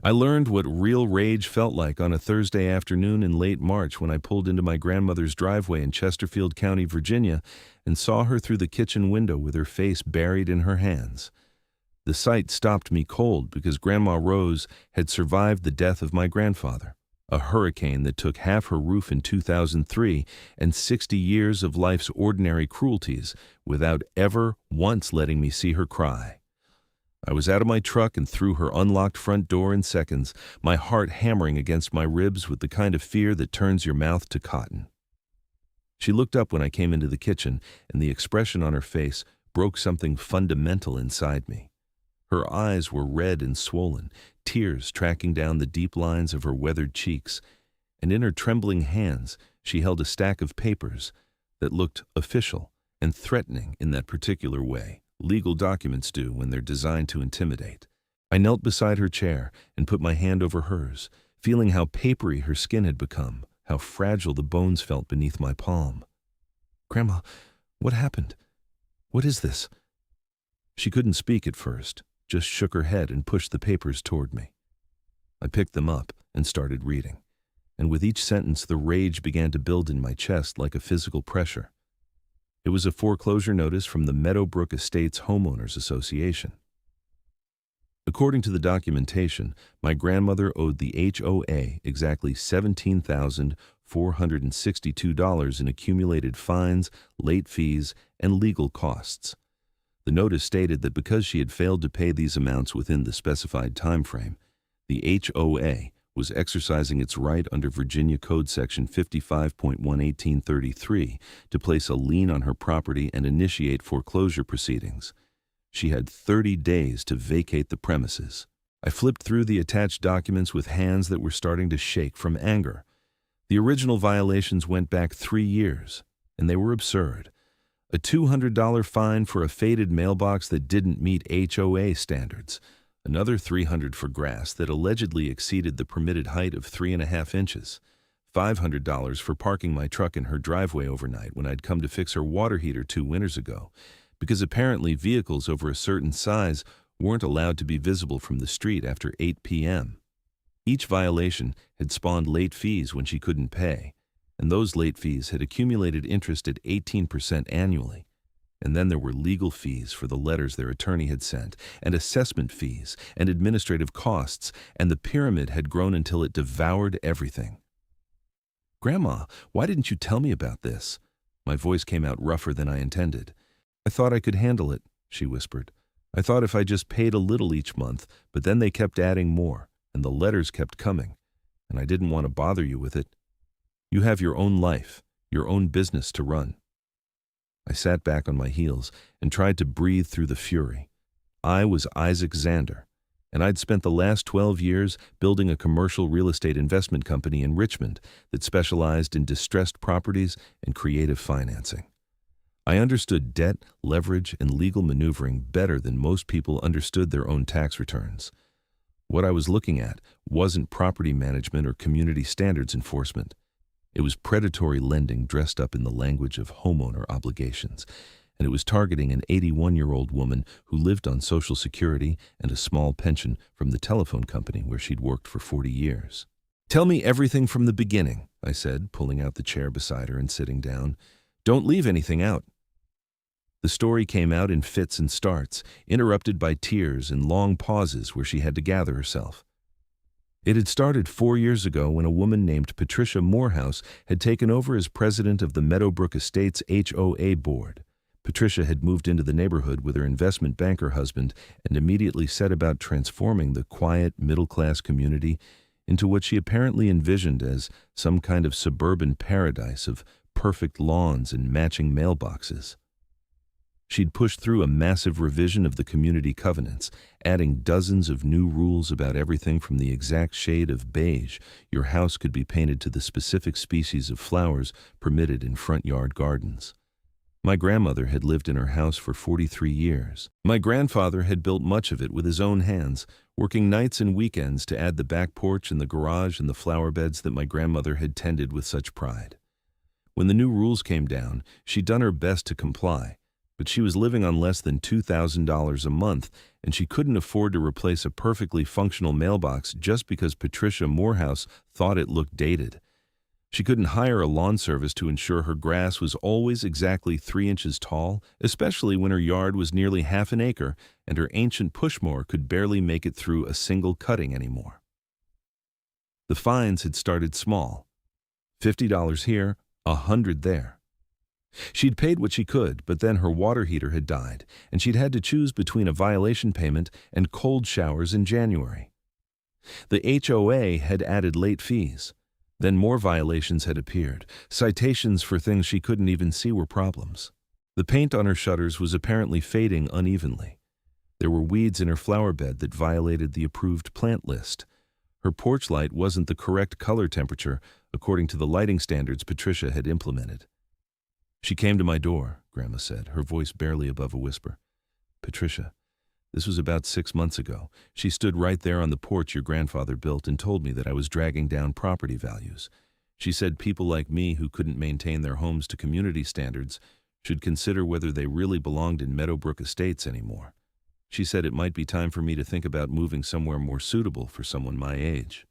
I learned what real rage felt like on a Thursday afternoon in late March when I pulled into my grandmother's driveway in Chesterfield County, Virginia, and saw her through the kitchen window with her face buried in her hands. The sight stopped me cold because Grandma Rose had survived the death of my grandfather, a hurricane that took half her roof in 2003 and 60 years of life's ordinary cruelties without ever once letting me see her cry. I was out of my truck and through her unlocked front door in seconds, my heart hammering against my ribs with the kind of fear that turns your mouth to cotton. She looked up when I came into the kitchen, and the expression on her face broke something fundamental inside me. Her eyes were red and swollen, tears tracking down the deep lines of her weathered cheeks, and in her trembling hands she held a stack of papers that looked official and threatening in that particular way legal documents do when they're designed to intimidate. I knelt beside her chair and put my hand over hers, feeling how papery her skin had become, how fragile the bones felt beneath my palm. "Grandma, what happened? What is this?" She couldn't speak at first, just shook her head and pushed the papers toward me. I picked them up and started reading, and with each sentence the rage began to build in my chest like a physical pressure. It was a foreclosure notice from the Meadowbrook Estates Homeowners Association. According to the documentation, my grandmother owed the HOA exactly $17,462 in accumulated fines, late fees, and legal costs. The notice stated that because she had failed to pay these amounts within the specified time frame, the HOA was exercising its right under Virginia Code Section 55.11833 to place a lien on her property and initiate foreclosure proceedings. She had 30 days to vacate the premises. I flipped through the attached documents with hands that were starting to shake from anger. The original violations went back 3 years, and they were absurd. A $200 fine for a faded mailbox that didn't meet HOA standards. Another $300 for grass that allegedly exceeded the permitted height of 3.5 inches. $500 for parking my truck in her driveway overnight when I'd come to fix her water heater 2 winters ago, because apparently vehicles over a certain size weren't allowed to be visible from the street after 8 p.m. Each violation had spawned late fees when she couldn't pay, and those late fees had accumulated interest at 18% annually. And then there were legal fees for the letters their attorney had sent, and assessment fees, and administrative costs, and the pyramid had grown until it devoured everything. "Grandma, why didn't you tell me about this?" My voice came out rougher than I intended. "I thought I could handle it," she whispered. "I thought if I just paid a little each month, but then they kept adding more, and the letters kept coming, and I didn't want to bother you with it. You have your own life, your own business to run." I sat back on my heels and tried to breathe through the fury. I was Isaac Zander, and I'd spent the last 12 years building a commercial real estate investment company in Richmond that specialized in distressed properties and creative financing. I understood debt, leverage, and legal maneuvering better than most people understood their own tax returns. What I was looking at wasn't property management or community standards enforcement. It was predatory lending dressed up in the language of homeowner obligations, and it was targeting an 81-year-old woman who lived on Social Security and a small pension from the telephone company where she'd worked for 40 years. "Tell me everything from the beginning," I said, pulling out the chair beside her and sitting down. "Don't leave anything out." The story came out in fits and starts, interrupted by tears and long pauses where she had to gather herself. It had started 4 years ago when a woman named Patricia Morehouse had taken over as president of the Meadowbrook Estates HOA board. Patricia had moved into the neighborhood with her investment banker husband and immediately set about transforming the quiet, middle-class community into what she apparently envisioned as some kind of suburban paradise of perfect lawns and matching mailboxes. She'd pushed through a massive revision of the community covenants, adding dozens of new rules about everything from the exact shade of beige your house could be painted to the specific species of flowers permitted in front yard gardens. My grandmother had lived in her house for 43 years. My grandfather had built much of it with his own hands, working nights and weekends to add the back porch and the garage and the flower beds that my grandmother had tended with such pride. When the new rules came down, she'd done her best to comply, But she was living on less than $2,000 a month, and she couldn't afford to replace a perfectly functional mailbox just because Patricia Morehouse thought it looked dated. She couldn't hire a lawn service to ensure her grass was always exactly 3 inches tall, especially when her yard was nearly half an acre and her ancient pushmower could barely make it through a single cutting anymore. The fines had started small. $50 here, $100 there. She'd paid what she could, but then her water heater had died, and she'd had to choose between a violation payment and cold showers in January. The HOA had added late fees. Then more violations had appeared. Citations for things she couldn't even see were problems. The paint on her shutters was apparently fading unevenly. There were weeds in her flower bed that violated the approved plant list. Her porch light wasn't the correct color temperature according to the lighting standards Patricia had implemented. She came to my door, Grandma said, her voice barely above a whisper. Patricia, this was about 6 months ago. She stood right there on the porch your grandfather built and told me that I was dragging down property values. She said people like me who couldn't maintain their homes to community standards should consider whether they really belonged in Meadowbrook Estates anymore. She said it might be time for me to think about moving somewhere more suitable for someone my age.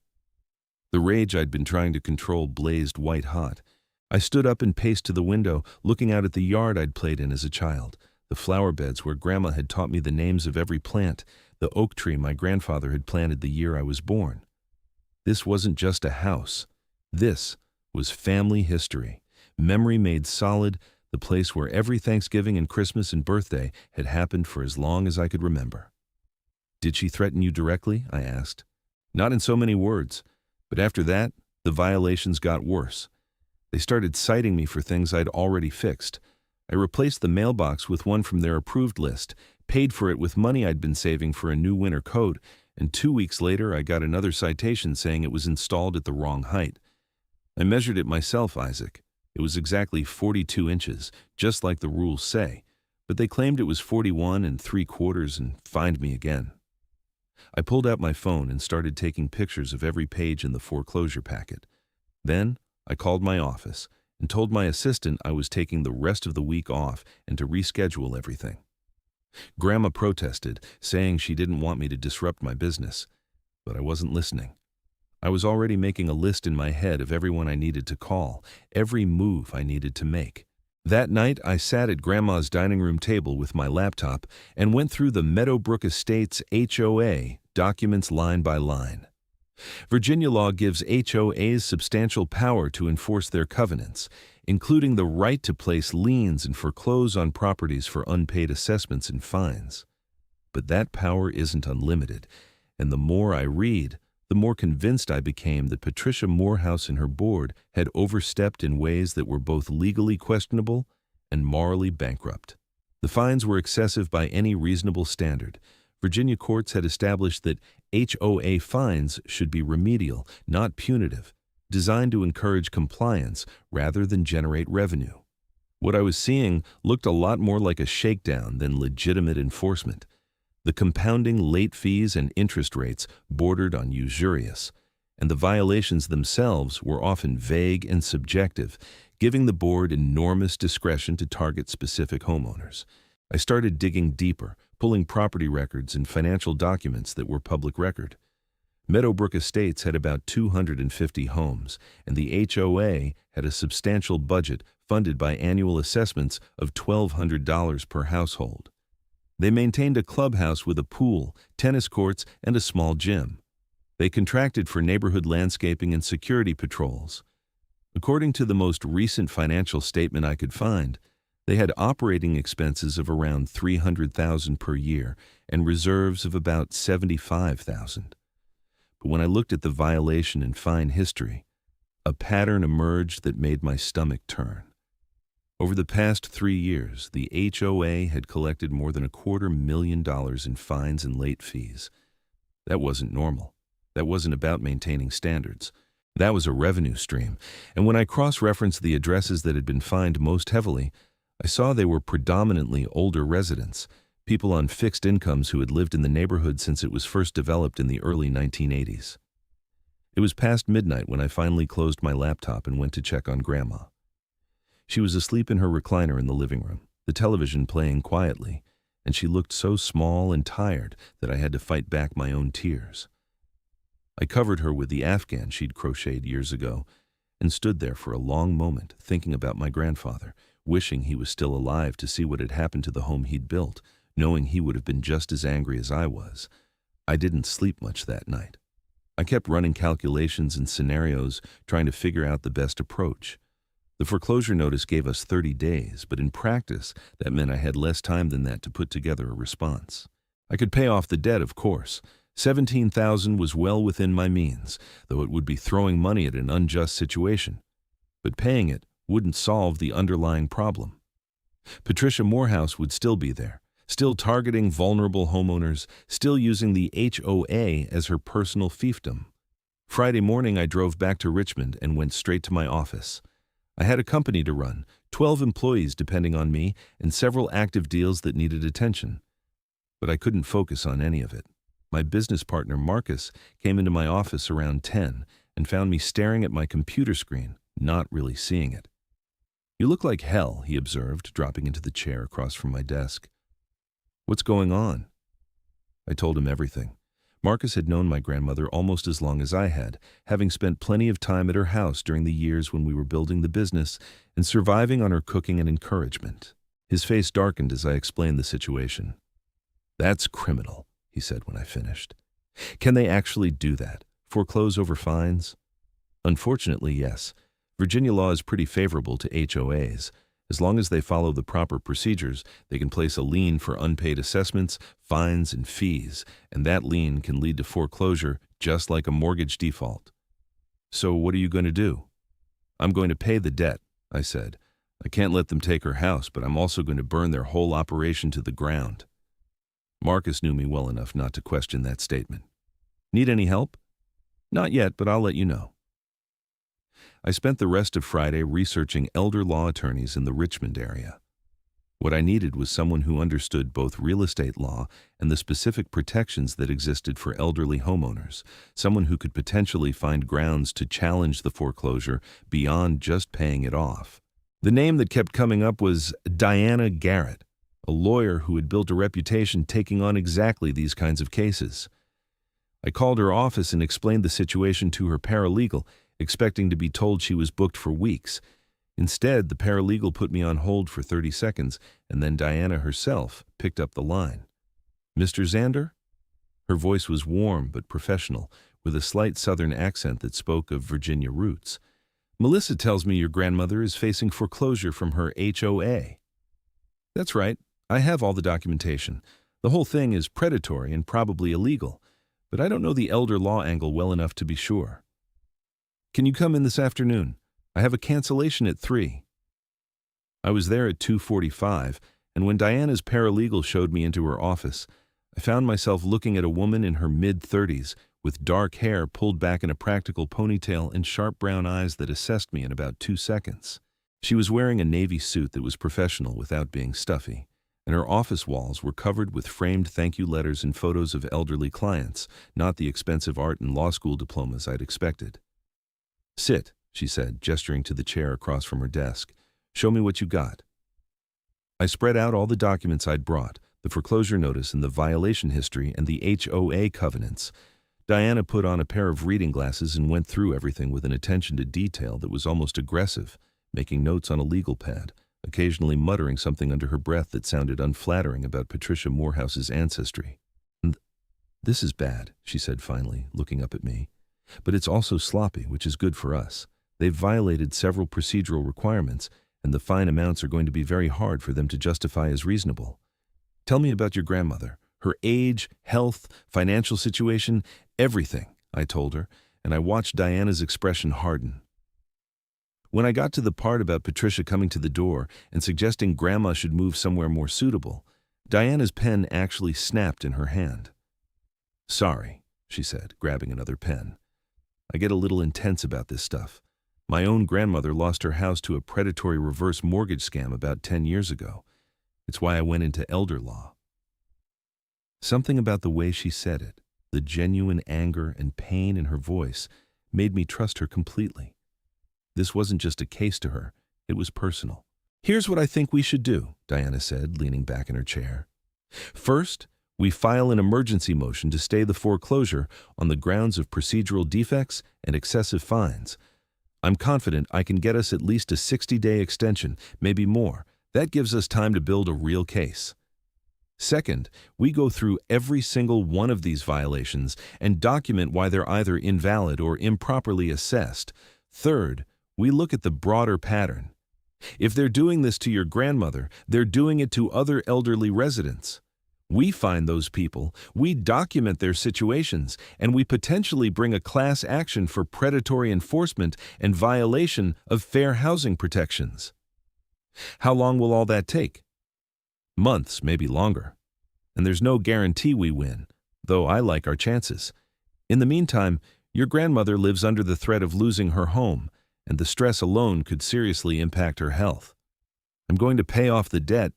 The rage I'd been trying to control blazed white hot. I stood up and paced to the window, looking out at the yard I'd played in as a child. The flower beds where Grandma had taught me the names of every plant, the oak tree my grandfather had planted the year I was born. This wasn't just a house. This was family history, memory made solid, the place where every Thanksgiving and Christmas and birthday had happened for as long as I could remember. Did she threaten you directly? I asked. Not in so many words, but after that, the violations got worse. They started citing me for things I'd already fixed. I replaced the mailbox with one from their approved list, paid for it with money I'd been saving for a new winter coat, and 2 weeks later I got another citation saying it was installed at the wrong height. I measured it myself, Isaac. It was exactly 42 inches, just like the rules say, but they claimed it was 41 3/4 and fined me again. I pulled out my phone and started taking pictures of every page in the foreclosure packet. Then I called my office and told my assistant I was taking the rest of the week off and to reschedule everything. Grandma protested, saying she didn't want me to disrupt my business, but I wasn't listening. I was already making a list in my head of everyone I needed to call, every move I needed to make. That night, I sat at Grandma's dining room table with my laptop and went through the Meadowbrook Estates HOA documents line by line. Virginia law gives HOAs substantial power to enforce their covenants, including the right to place liens and foreclose on properties for unpaid assessments and fines. But that power isn't unlimited, and the more I read, the more convinced I became that Patricia Morehouse and her board had overstepped in ways that were both legally questionable and morally bankrupt. The fines were excessive by any reasonable standard. Virginia courts had established that HOA fines should be remedial, not punitive, designed to encourage compliance rather than generate revenue. What I was seeing looked a lot more like a shakedown than legitimate enforcement. The compounding late fees and interest rates bordered on usurious, and the violations themselves were often vague and subjective, giving the board enormous discretion to target specific homeowners. I started digging deeper, pulling property records and financial documents that were public record. Meadowbrook Estates had about 250 homes, and the HOA had a substantial budget funded by annual assessments of $1,200 per household. They maintained a clubhouse with a pool, tennis courts, and a small gym. They contracted for neighborhood landscaping and security patrols. According to the most recent financial statement I could find, they had operating expenses of around $300,000 per year and reserves of about $75,000. But when I looked at the violation and fine history, a pattern emerged that made my stomach turn. Over the past 3 years, the HOA had collected more than $250,000 in fines and late fees. That wasn't normal. That wasn't about maintaining standards. That was a revenue stream, and when I cross-referenced the addresses that had been fined most heavily, I saw they were predominantly older residents, people on fixed incomes who had lived in the neighborhood since it was first developed in the early 1980s. It was past midnight when I finally closed my laptop and went to check on Grandma. She was asleep in her recliner in the living room. the television playing quietly, and she looked so small and tired that I had to fight back my own tears. I covered her with the Afghan she'd crocheted years ago and stood there for a long moment thinking about my grandfather, wishing he was still alive to see what had happened to the home he'd built, knowing he would have been just as angry as I was. I didn't sleep much that night. I kept running calculations and scenarios, trying to figure out the best approach. The foreclosure notice gave us 30 days, but in practice, that meant I had less time than that to put together a response. I could pay off the debt, of course. $17,000 was well within my means, though it would be throwing money at an unjust situation. But paying it wouldn't solve the underlying problem. Patricia Morehouse would still be there, still targeting vulnerable homeowners, still using the HOA as her personal fiefdom. Friday morning, I drove back to Richmond and went straight to my office. I had a company to run, 12 employees depending on me, and several active deals that needed attention. But I couldn't focus on any of it. My business partner, Marcus, came into my office around 10 and found me staring at my computer screen, not really seeing it. "You look like hell," he observed, dropping into the chair across from my desk. "What's going on?" I told him everything. Marcus had known my grandmother almost as long as I had, having spent plenty of time at her house during the years when we were building the business and surviving on her cooking and encouragement. His face darkened as I explained the situation. "That's criminal," he said when I finished. "Can they actually do that? Foreclose over fines?" "Unfortunately, yes. Virginia law is pretty favorable to HOAs. As long as they follow the proper procedures, they can place a lien for unpaid assessments, fines, and fees, and that lien can lead to foreclosure just like a mortgage default." "So what are you going to do?" "I'm going to pay the debt," I said. "I can't let them take her house, but I'm also going to burn their whole operation to the ground." Marcus knew me well enough not to question that statement. "Need any help?" "Not yet, but I'll let you know." I spent the rest of Friday researching elder law attorneys in the Richmond area. What I needed was someone who understood both real estate law and the specific protections that existed for elderly homeowners, someone who could potentially find grounds to challenge the foreclosure beyond just paying it off. The name that kept coming up was Diana Garrett, a lawyer who had built a reputation taking on exactly these kinds of cases. I called her office and explained the situation to her paralegal, expecting to be told she was booked for weeks. Instead, the paralegal put me on hold for 30 seconds, and then Diana herself picked up the line. "Mr. Zander?" Her voice was warm but professional, with a slight southern accent that spoke of Virginia roots. "Melissa tells me your grandmother is facing foreclosure from her HOA." "That's right. I have all the documentation. The whole thing is predatory and probably illegal, but I don't know the elder law angle well enough to be sure." "Can you come in this afternoon? I have a cancellation at 3. I was there at 2:45, and when Diana's paralegal showed me into her office, I found myself looking at a woman in her mid-30s with dark hair pulled back in a practical ponytail and sharp brown eyes that assessed me in about 2 seconds. She was wearing a navy suit that was professional without being stuffy, and her office walls were covered with framed thank you letters and photos of elderly clients, not the expensive art and law school diplomas I'd expected. "Sit," she said, gesturing to the chair across from her desk. "Show me what you got." I spread out all the documents I'd brought, the foreclosure notice and the violation history and the HOA covenants. Diana put on a pair of reading glasses and went through everything with an attention to detail that was almost aggressive, making notes on a legal pad, occasionally muttering something under her breath that sounded unflattering about Patricia Morehouse's ancestry. "This is bad," she said finally, looking up at me. "But it's also sloppy, which is good for us. They've violated several procedural requirements, and the fine amounts are going to be very hard for them to justify as reasonable. Tell me about your grandmother, her age, health, financial situation, everything," I told her, and I watched Diana's expression harden. When I got to the part about Patricia coming to the door and suggesting Grandma should move somewhere more suitable, Diana's pen actually snapped in her hand. "Sorry," she said, grabbing another pen. "I get a little intense about this stuff. My own grandmother lost her house to a predatory reverse mortgage scam about 10 years ago. It's why I went into elder law." Something about the way she said it, the genuine anger and pain in her voice, made me trust her completely. This wasn't just a case to her, it was personal. "Here's what I think we should do," Diana said, leaning back in her chair. First, we file an emergency motion to stay the foreclosure on the grounds of procedural defects and excessive fines. I'm confident I can get us at least a 60-day extension, maybe more. That gives us time to build a real case. Second, we go through every single one of these violations and document why they're either invalid or improperly assessed. Third, we look at the broader pattern. If they're doing this to your grandmother, they're doing it to other elderly residents. We find those people, we document their situations, and we potentially bring a class action for predatory enforcement and violation of fair housing protections. How long will all that take? Months, maybe longer. And there's no guarantee we win, though I like our chances. In the meantime, your grandmother lives under the threat of losing her home, and the stress alone could seriously impact her health. I'm going to pay off the debt,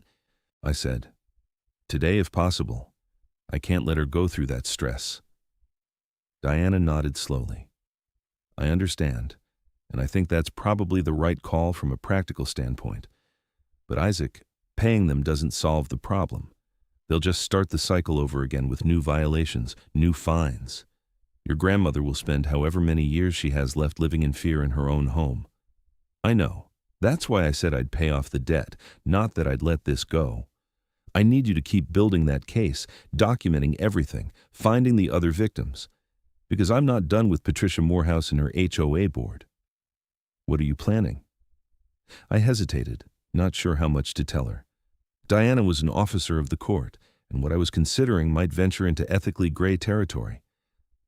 I said. Today, if possible. I can't let her go through that stress. Diana nodded slowly. I understand, and I think that's probably the right call from a practical standpoint. But Isaac, paying them doesn't solve the problem. They'll just start the cycle over again with new violations, new fines. Your grandmother will spend however many years she has left living in fear in her own home. I know. That's why I said I'd pay off the debt, not that I'd let this go. I need you to keep building that case, documenting everything, finding the other victims. Because I'm not done with Patricia Morehouse and her HOA board. What are you planning? I hesitated, not sure how much to tell her. Diana was an officer of the court, and what I was considering might venture into ethically gray territory.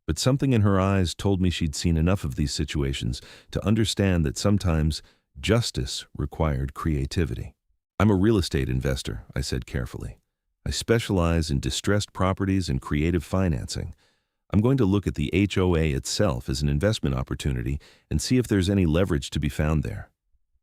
But something in her eyes told me she'd seen enough of these situations to understand that sometimes justice required creativity. I'm a real estate investor, I said carefully. I specialize in distressed properties and creative financing. I'm going to look at the HOA itself as an investment opportunity and see if there's any leverage to be found there.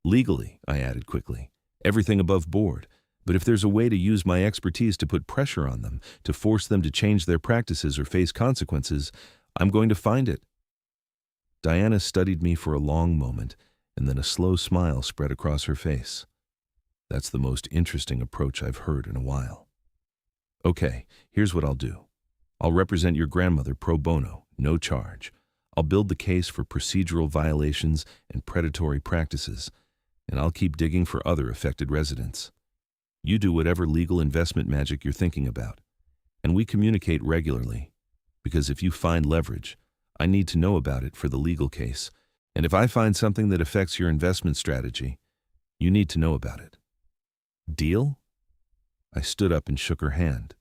Legally, I added quickly, everything above board. But if there's a way to use my expertise to put pressure on them, to force them to change their practices or face consequences, I'm going to find it. Diana studied me for a long moment, and then a slow smile spread across her face. That's the most interesting approach I've heard in a while. Okay, here's what I'll do. I'll represent your grandmother pro bono, no charge. I'll build the case for procedural violations and predatory practices, and I'll keep digging for other affected residents. You do whatever legal investment magic you're thinking about, and we communicate regularly, because if you find leverage, I need to know about it for the legal case, and if I find something that affects your investment strategy, you need to know about it. Deal? I stood up and shook her hand.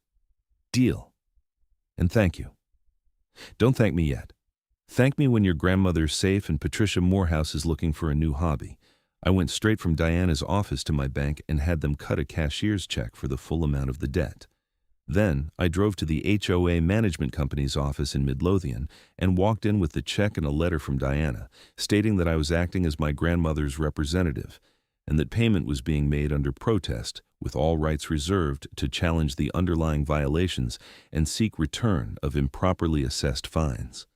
Deal. And thank you. Don't thank me yet. Thank me when your grandmother's safe and Patricia Morehouse is looking for a new hobby. I went straight from Diana's office to my bank and had them cut a cashier's check for the full amount of the debt. Then, I drove to the HOA management company's office in Midlothian and walked in with the check and a letter from Diana, stating that I was acting as my grandmother's representative, and that payment was being made under protest, with all rights reserved to challenge the underlying violations and seek return of improperly assessed fines.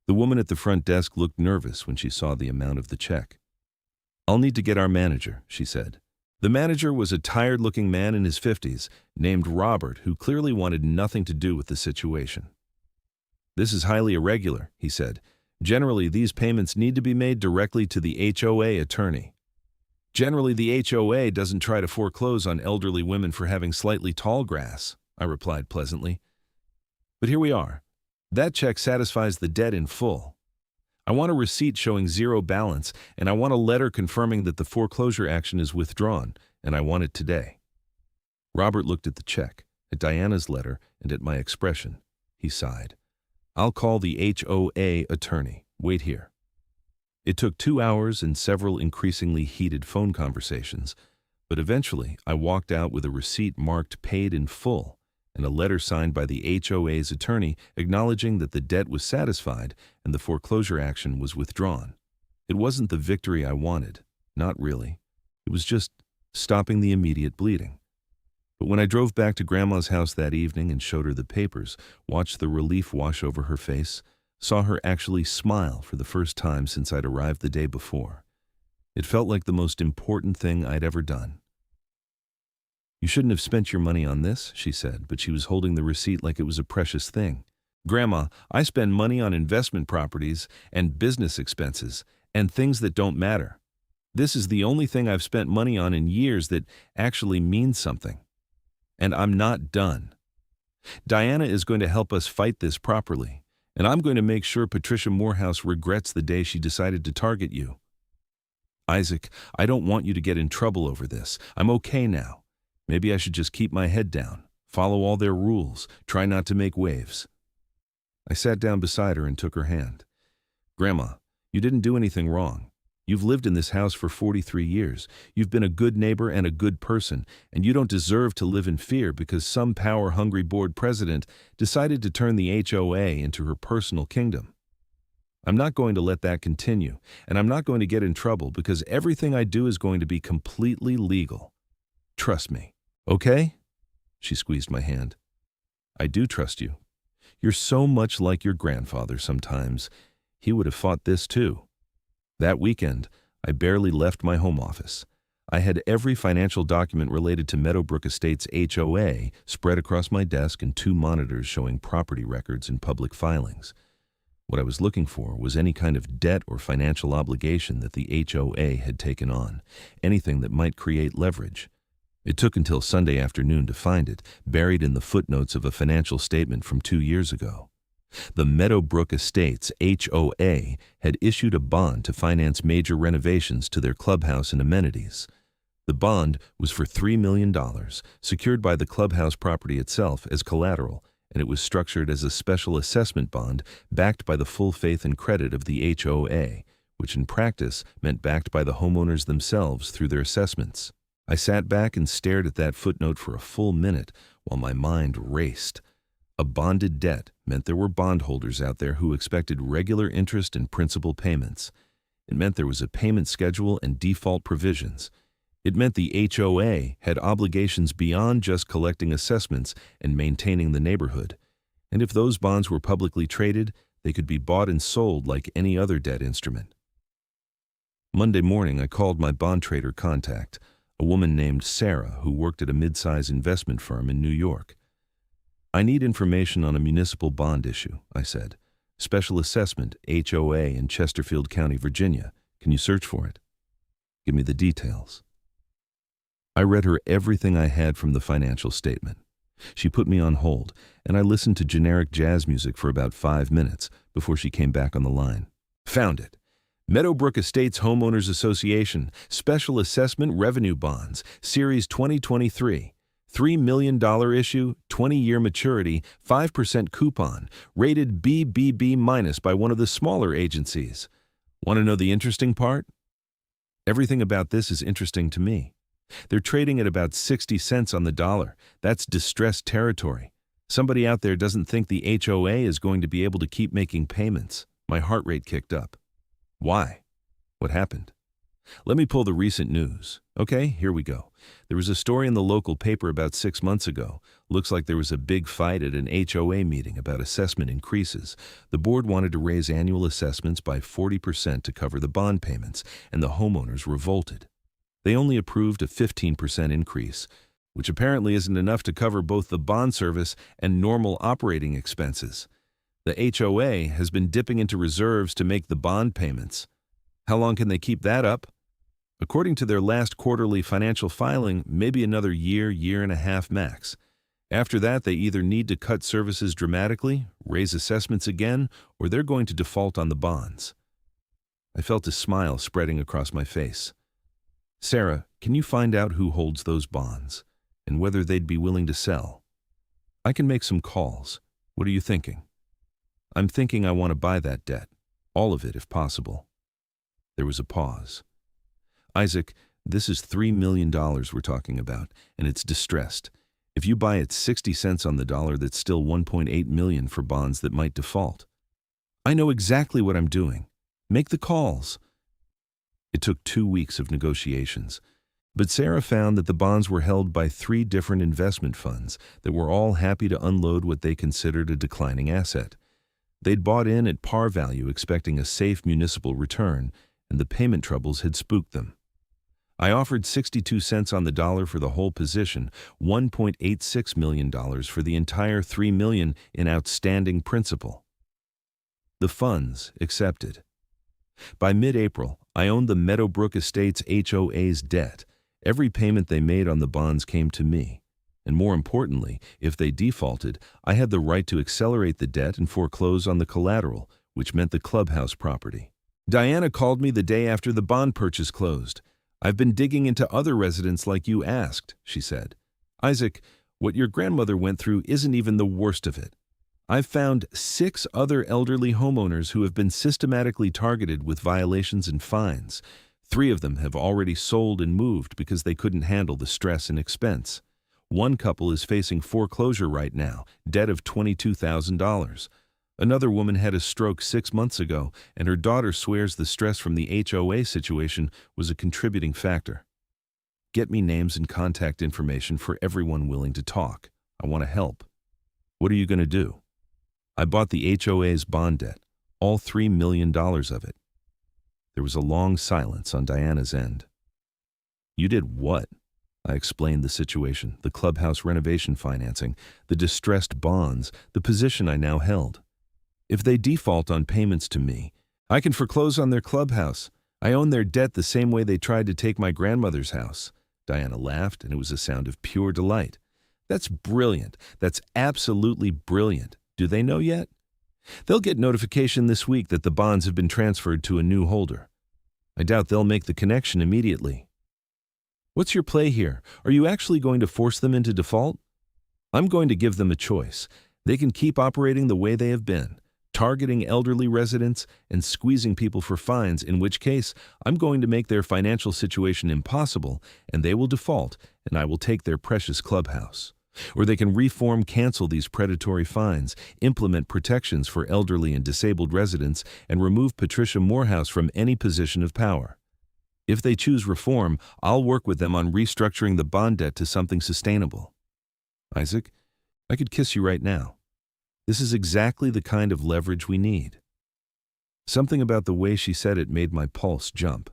The woman at the front desk looked nervous when she saw the amount of the check. I'll need to get our manager, she said. The manager was a tired-looking man in his 50s, named Robert, who clearly wanted nothing to do with the situation. This is highly irregular, he said. Generally, these payments need to be made directly to the HOA attorney. Generally, the HOA doesn't try to foreclose on elderly women for having slightly tall grass, I replied pleasantly. But here we are. That check satisfies the debt in full. I want a receipt showing zero balance, and I want a letter confirming that the foreclosure action is withdrawn, and I want it today. Robert looked at the check, at Diana's letter, and at my expression. He sighed. I'll call the HOA attorney. Wait here. It took 2 hours and several increasingly heated phone conversations, but eventually I walked out with a receipt marked paid in full, and a letter signed by the HOA's attorney acknowledging that the debt was satisfied and the foreclosure action was withdrawn. It wasn't the victory I wanted, not really. It was just stopping the immediate bleeding. But when I drove back to Grandma's house that evening and showed her the papers, watched the relief wash over her face, saw her actually smile for the first time since I'd arrived the day before, it felt like the most important thing I'd ever done. You shouldn't have spent your money on this, she said, but she was holding the receipt like it was a precious thing. Grandma, I spend money on investment properties and business expenses and things that don't matter. This is the only thing I've spent money on in years that actually means something. And I'm not done. Diana is going to help us fight this properly, and I'm going to make sure Patricia Morehouse regrets the day she decided to target you. Isaac, I don't want you to get in trouble over this. I'm okay now. Maybe I should just keep my head down, follow all their rules, try not to make waves. I sat down beside her and took her hand. Grandma, you didn't do anything wrong. You've lived in this house for 43 years. You've been a good neighbor and a good person, and you don't deserve to live in fear because some power-hungry board president decided to turn the HOA into her personal kingdom. I'm not going to let that continue, and I'm not going to get in trouble because everything I do is going to be completely legal. Trust me, okay? She squeezed my hand. I do trust you. You're so much like your grandfather sometimes. He would have fought this too. That weekend, I barely left my home office. I had every financial document related to Meadowbrook Estates HOA spread across my desk and 2 monitors showing property records and public filings. What I was looking for was any kind of debt or financial obligation that the HOA had taken on, anything that might create leverage. It took until Sunday afternoon to find it, buried in the footnotes of a financial statement from 2 years ago. The Meadowbrook Estates HOA had issued a bond to finance major renovations to their clubhouse and amenities. The bond was for $3 million, secured by the clubhouse property itself as collateral, and it was structured as a special assessment bond backed by the full faith and credit of the HOA, which in practice meant backed by the homeowners themselves through their assessments. I sat back and stared at that footnote for a full minute while my mind raced. A bonded debt meant there were bondholders out there who expected regular interest and principal payments. It meant there was a payment schedule and default provisions. It meant the HOA had obligations beyond just collecting assessments and maintaining the neighborhood. And if those bonds were publicly traded, they could be bought and sold like any other debt instrument. Monday morning, I called my bond trader contact, a woman named Sarah who worked at a mid-size investment firm in New York. I need information on a municipal bond issue, I said. Special assessment, HOA in Chesterfield County, Virginia. Can you search for it? Give me the details. I read her everything I had from the financial statement. She put me on hold, and I listened to generic jazz music for about 5 minutes before she came back on the line. Found it. Meadowbrook Estates Homeowners Association, Special Assessment Revenue Bonds, Series 2023. $3 million issue, 20-year maturity, 5% coupon, rated BBB- by one of the smaller agencies. Want to know the interesting part? Everything about this is interesting to me. They're trading at about 60 cents on the dollar. That's distressed territory. Somebody out there doesn't think the HOA is going to be able to keep making payments. My heart rate kicked up. Why? What happened? Let me pull the recent news. Okay, here we go. There was a story in the local paper about 6 months ago. Looks like there was a big fight at an HOA meeting about assessment increases. The board wanted to raise annual assessments by 40% to cover the bond payments, and the homeowners revolted. They only approved a 15% increase, which apparently isn't enough to cover both the bond service and normal operating expenses. The HOA has been dipping into reserves to make the bond payments. How long can they keep that up? According to their last quarterly financial filing, maybe another year and a half max. After that, they either need to cut services dramatically, raise assessments again, or they're going to default on the bonds. I felt a smile spreading across my face. Sarah, can you find out who holds those bonds and whether they'd be willing to sell? I can make some calls. What are you thinking? I'm thinking I want to buy that debt, all of it if possible. There was a pause. Isaac, this is $3 million we're talking about, and it's distressed. If you buy at 60 cents on the dollar, that's still $1.8 million for bonds that might default. I know exactly what I'm doing. Make the calls. It took 2 weeks of negotiations, but Sarah found that the bonds were held by 3 different investment funds that were all happy to unload what they considered a declining asset. They'd bought in at par value expecting a safe municipal return, and the payment troubles had spooked them. I offered 62 cents on the dollar for the whole position, $1.86 million for the entire $3 million in outstanding principal. The funds accepted. By mid-April, I owned the Meadowbrook Estates HOA's debt. Every payment they made on the bonds came to me. And more importantly, if they defaulted, I had the right to accelerate the debt and foreclose on the collateral, which meant the Clubhouse property. Diana called me the day after the bond purchase closed. "I've been digging into other residents like you asked," she said. "Isaac, what your grandmother went through isn't even the worst of it. I've found 6 other elderly homeowners who have been systematically targeted with violations and fines. 3 of them have already sold and moved because they couldn't handle the stress and expense. One couple is facing foreclosure right now, debt of $22,000. Another woman had a stroke 6 months ago, and her daughter swears the stress from the HOA situation was a contributing factor. Get me names and contact information for everyone willing to talk. I want to help. What are you going to do?" I bought the HOA's bond debt, all $3 million of it. There was a long silence on Diana's end. "You did what?" I explained the situation, the clubhouse renovation financing, the distressed bonds, the position I now held. "If they default on payments to me, I can foreclose on their clubhouse. I own their debt the same way they tried to take my grandmother's house." Diana laughed, and it was a sound of pure delight. "That's brilliant. That's absolutely brilliant. Do they know yet?" "They'll get notification this week that the bonds have been transferred to a new holder. I doubt they'll make the connection immediately." "What's your play here? Are you actually going to force them into default?" "I'm going to give them a choice. They can keep operating the way they have been, targeting elderly residents and squeezing people for fines, in which case I'm going to make their financial situation impossible and they will default and I will take their precious clubhouse. Or they can cancel these predatory fines, implement protections for elderly and disabled residents, and remove Patricia Morehouse from any position of power. If they choose reform, I'll work with them on restructuring the bond debt to something sustainable." "Isaac, I could kiss you right now. This is exactly the kind of leverage we need." Something about the way she said it made my pulse jump.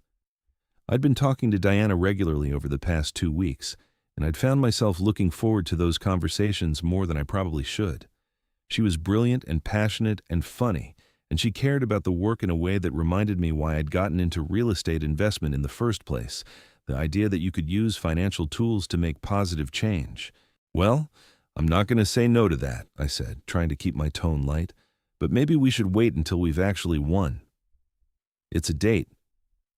I'd been talking to Diana regularly over the past 2 weeks, and I'd found myself looking forward to those conversations more than I probably should. She was brilliant and passionate and funny, and she cared about the work in a way that reminded me why I'd gotten into real estate investment in the first place, the idea that you could use financial tools to make positive change. "Well, I'm not going to say no to that," I said, trying to keep my tone light, "but maybe we should wait until we've actually won." "It's a date.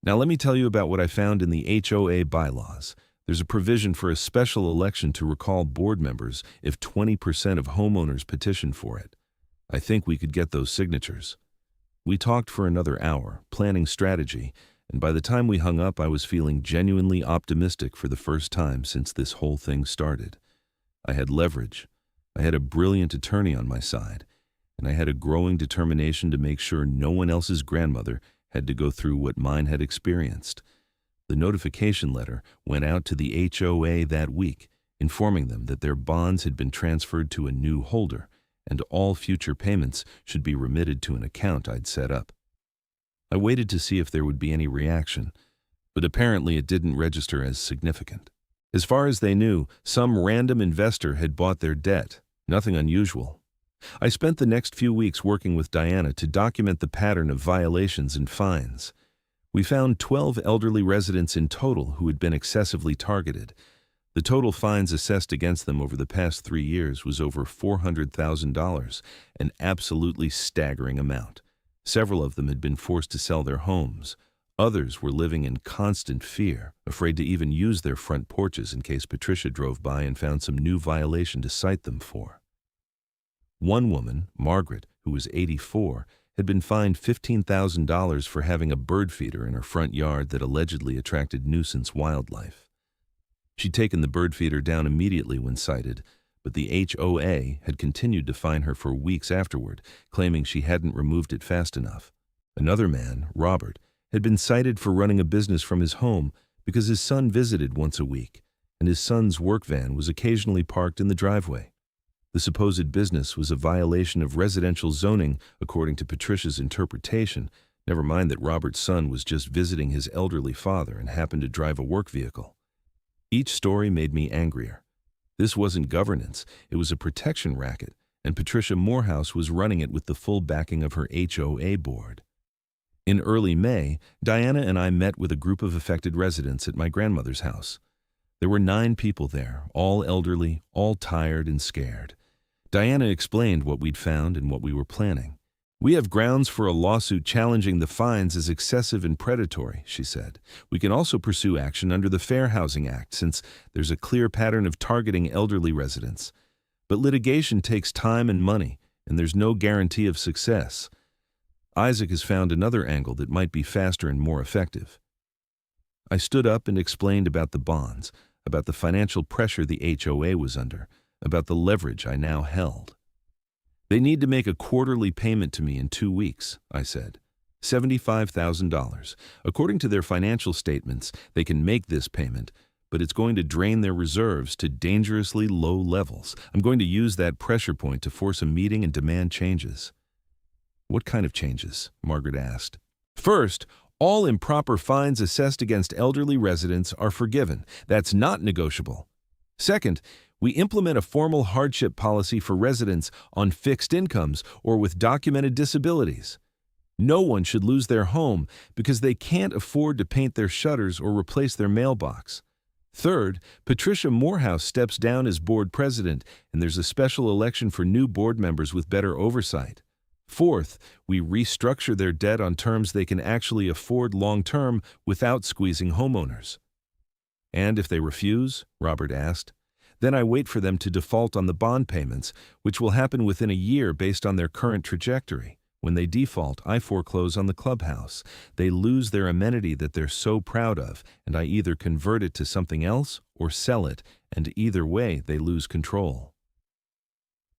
Now let me tell you about what I found in the HOA bylaws. There's a provision for a special election to recall board members if 20% of homeowners petition for it. I think we could get those signatures." We talked for another hour, planning strategy, and by the time we hung up, I was feeling genuinely optimistic for the first time since this whole thing started. I had leverage. I had a brilliant attorney on my side, and I had a growing determination to make sure no one else's grandmother had to go through what mine had experienced. The notification letter went out to the HOA that week, informing them that their bonds had been transferred to a new holder, and all future payments should be remitted to an account I'd set up. I waited to see if there would be any reaction, but apparently it didn't register as significant. As far as they knew, some random investor had bought their debt, nothing unusual. I spent the next few weeks working with Diana to document the pattern of violations and fines. We found 12 elderly residents in total who had been excessively targeted. The total fines assessed against them over the past 3 years was over $400,000, an absolutely staggering amount. Several of them had been forced to sell their homes. Others were living in constant fear, afraid to even use their front porches in case Patricia drove by and found some new violation to cite them for. One woman, Margaret, who was 84, had been fined $15,000 for having a bird feeder in her front yard that allegedly attracted nuisance wildlife. She'd taken the bird feeder down immediately when cited, but the HOA had continued to fine her for weeks afterward, claiming she hadn't removed it fast enough. Another man, Robert, had been cited for running a business from his home because his son visited once a week, and his son's work van was occasionally parked in the driveway. The supposed business was a violation of residential zoning according to Patricia's interpretation, Never mind that Robert's son was just visiting his elderly father and happened to drive a work vehicle. Each story made me angrier. This wasn't governance, it was a protection racket, and Patricia Morehouse was running it with the full backing of her HOA board. In early May, Diana and I met with a group of affected residents at my grandmother's house. There were 9 people there, all elderly, all tired and scared. Diana explained what we'd found and what we were planning. "We have grounds for a lawsuit challenging the fines as excessive and predatory," she said. "We can also pursue action under the Fair Housing Act since there's a clear pattern of targeting elderly residents. But litigation takes time and money, and there's no guarantee of success. Isaac has found another angle that might be faster and more effective." I stood up and explained about the bonds, about the financial pressure the HOA was under, about the leverage I now held. "They need to make a quarterly payment to me in 2 weeks," I said. $75,000. According to their financial statements, they can make this payment, but it's going to drain their reserves to dangerously low levels. I'm going to use that pressure point to force a meeting and demand changes." "What kind of changes?" Margaret asked. "First, all improper fines assessed against elderly residents are forgiven. That's not negotiable. Second, we implement a formal hardship policy for residents on fixed incomes or with documented disabilities. No one should lose their home because they can't afford to paint their shutters or replace their mailbox. Third, Patricia Morehouse steps down as board president, and there's a special election for new board members with better oversight. Fourth, we restructure their debt on terms they can actually afford long-term without squeezing homeowners." "And if they refuse?" Robert asked. "Then I wait for them to default on the bond payments, which will happen within a year based on their current trajectory. When they default, I foreclose on the clubhouse. They lose their amenity that they're so proud of, and I either convert it to something else or sell it, and either way they lose control."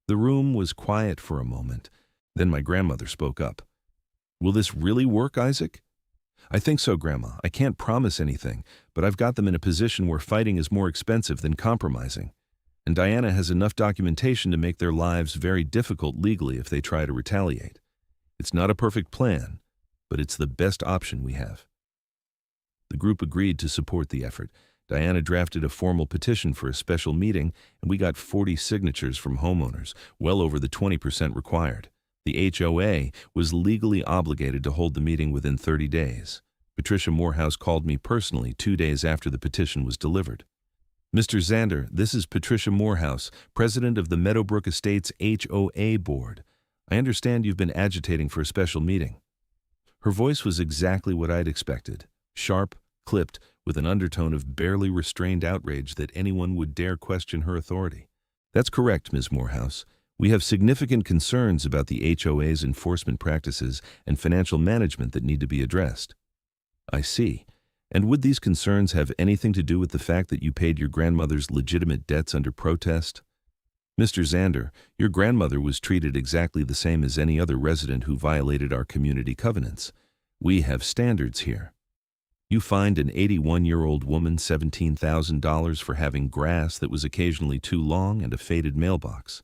The room was quiet for a moment. Then my grandmother spoke up. "Will this really work, Isaac?" "I think so, Grandma. I can't promise anything, but I've got them in a position where fighting is more expensive than compromising. And Diana has enough documentation to make their lives very difficult legally if they try to retaliate. It's not a perfect plan, but it's the best option we have." The group agreed to support the effort. Diana drafted a formal petition for a special meeting, and we got 40 signatures from homeowners, well over the 20% required. The HOA was legally obligated to hold the meeting within 30 days. Patricia Morehouse called me personally 2 days after the petition was delivered. "Mr. Zander, this is Patricia Morehouse, president of the Meadowbrook Estates HOA board. I understand you've been agitating for a special meeting." Her voice was exactly what I'd expected, sharp, clipped, with an undertone of barely restrained outrage that anyone would dare question her authority. "That's correct, Ms. Morehouse. We have significant concerns about the HOA's enforcement practices and financial management that need to be addressed." "I see. And would these concerns have anything to do with the fact that you paid your grandmother's legitimate debts under protest?" "Mr. Zander, your grandmother was treated exactly the same as any other resident who violated our community covenants. We have standards here. You fined an 81-year-old woman $17,000 for having grass that was occasionally too long and a faded mailbox.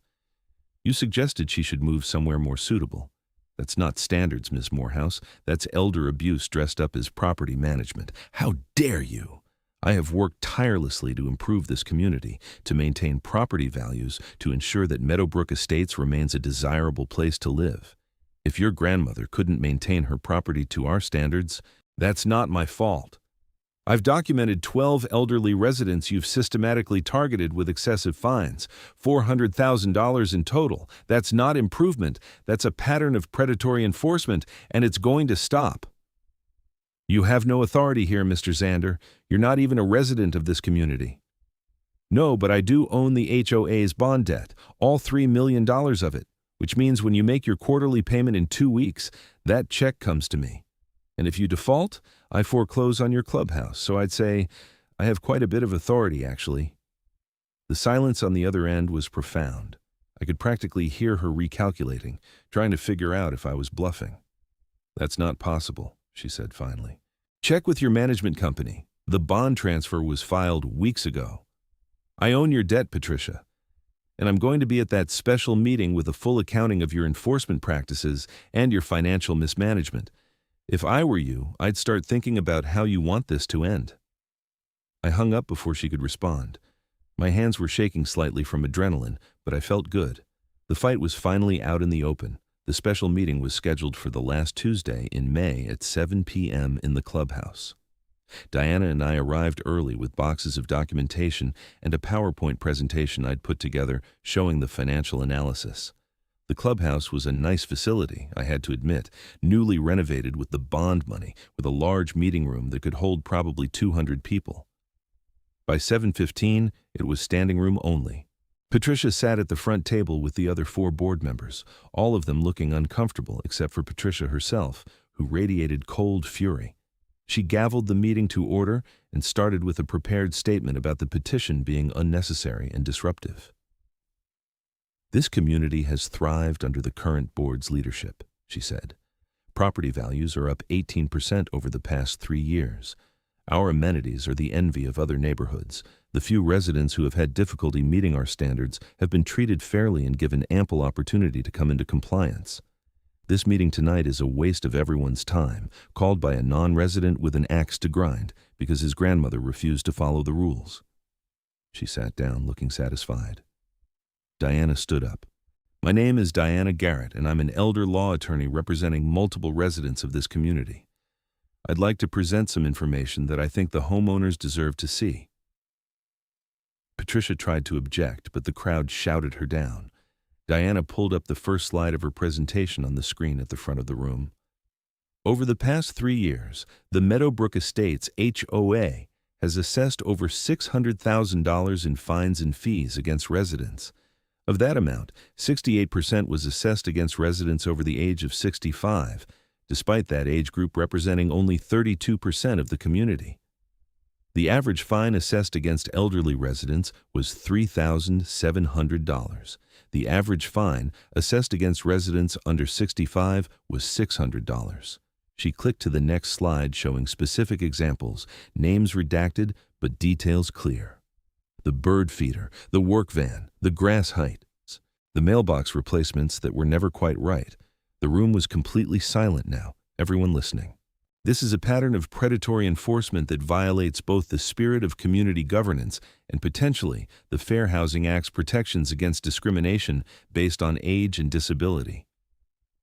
You suggested she should move somewhere more suitable. That's not standards, Ms. Morehouse. That's elder abuse dressed up as property management. How dare you! I have worked tirelessly to improve this community, to maintain property values, to ensure that Meadowbrook Estates remains a desirable place to live. If your grandmother couldn't maintain her property to our standards, that's not my fault. I've documented 12 elderly residents you've systematically targeted with excessive fines, $400,000 in total. That's not improvement. That's a pattern of predatory enforcement, and it's going to stop." "You have no authority here, Mr. Zander. You're not even a resident of this community." "No, but I do own the HOA's bond debt, all $3 million of it, which means when you make your quarterly payment in 2 weeks, that check comes to me. And if you default, I foreclose on your clubhouse, so I'd say I have quite a bit of authority, actually." The silence on the other end was profound. I could practically hear her recalculating, trying to figure out if I was bluffing. "That's not possible," she said finally. "Check with your management company. The bond transfer was filed weeks ago. I own your debt, Patricia. And I'm going to be at that special meeting with a full accounting of your enforcement practices and your financial mismanagement. If I were you, I'd start thinking about how you want this to end. I hung up before she could respond. My hands were shaking slightly from adrenaline, but I felt good. The fight was finally out in the open. The special meeting was scheduled for the last Tuesday in May at 7 p.m. in the Clubhouse. Diana and I arrived early with boxes of documentation and a PowerPoint presentation I'd put together showing the financial analysis. The Clubhouse was a nice facility, I had to admit, newly renovated with the bond money, with a large meeting room that could hold probably 200 people. By 7:15, it was standing room only. Patricia sat at the front table with the other 4 board members, all of them looking uncomfortable except for Patricia herself, who radiated cold fury. She gavelled the meeting to order and started with a prepared statement about the petition being unnecessary and disruptive. This community has thrived under the current board's leadership, she said. Property values are up 18% over the past 3 years. Our amenities are the envy of other neighborhoods. The few residents who have had difficulty meeting our standards have been treated fairly and given ample opportunity to come into compliance. This meeting tonight is a waste of everyone's time, called by a non-resident with an axe to grind because his grandmother refused to follow the rules. She sat down, looking satisfied. Diana stood up. My name is Diana Garrett, and I'm an elder law attorney representing multiple residents of this community. I'd like to present some information that I think the homeowners deserve to see. Patricia tried to object, but the crowd shouted her down. Diana pulled up the first slide of her presentation on the screen at the front of the room. Over the past 3 years, the Meadowbrook Estates HOA has assessed over $600,000 in fines and fees against residents. Of that amount, 68% was assessed against residents over the age of 65, despite that age group representing only 32% of the community. The average fine assessed against elderly residents was $3,700. The average fine assessed against residents under 65 was $600. She clicked to the next slide showing specific examples, names redacted but details clear. The bird feeder, the work van, the grass heights, the mailbox replacements that were never quite right. The room was completely silent now, everyone listening. This is a pattern of predatory enforcement that violates both the spirit of community governance and potentially the Fair Housing Act's protections against discrimination based on age and disability.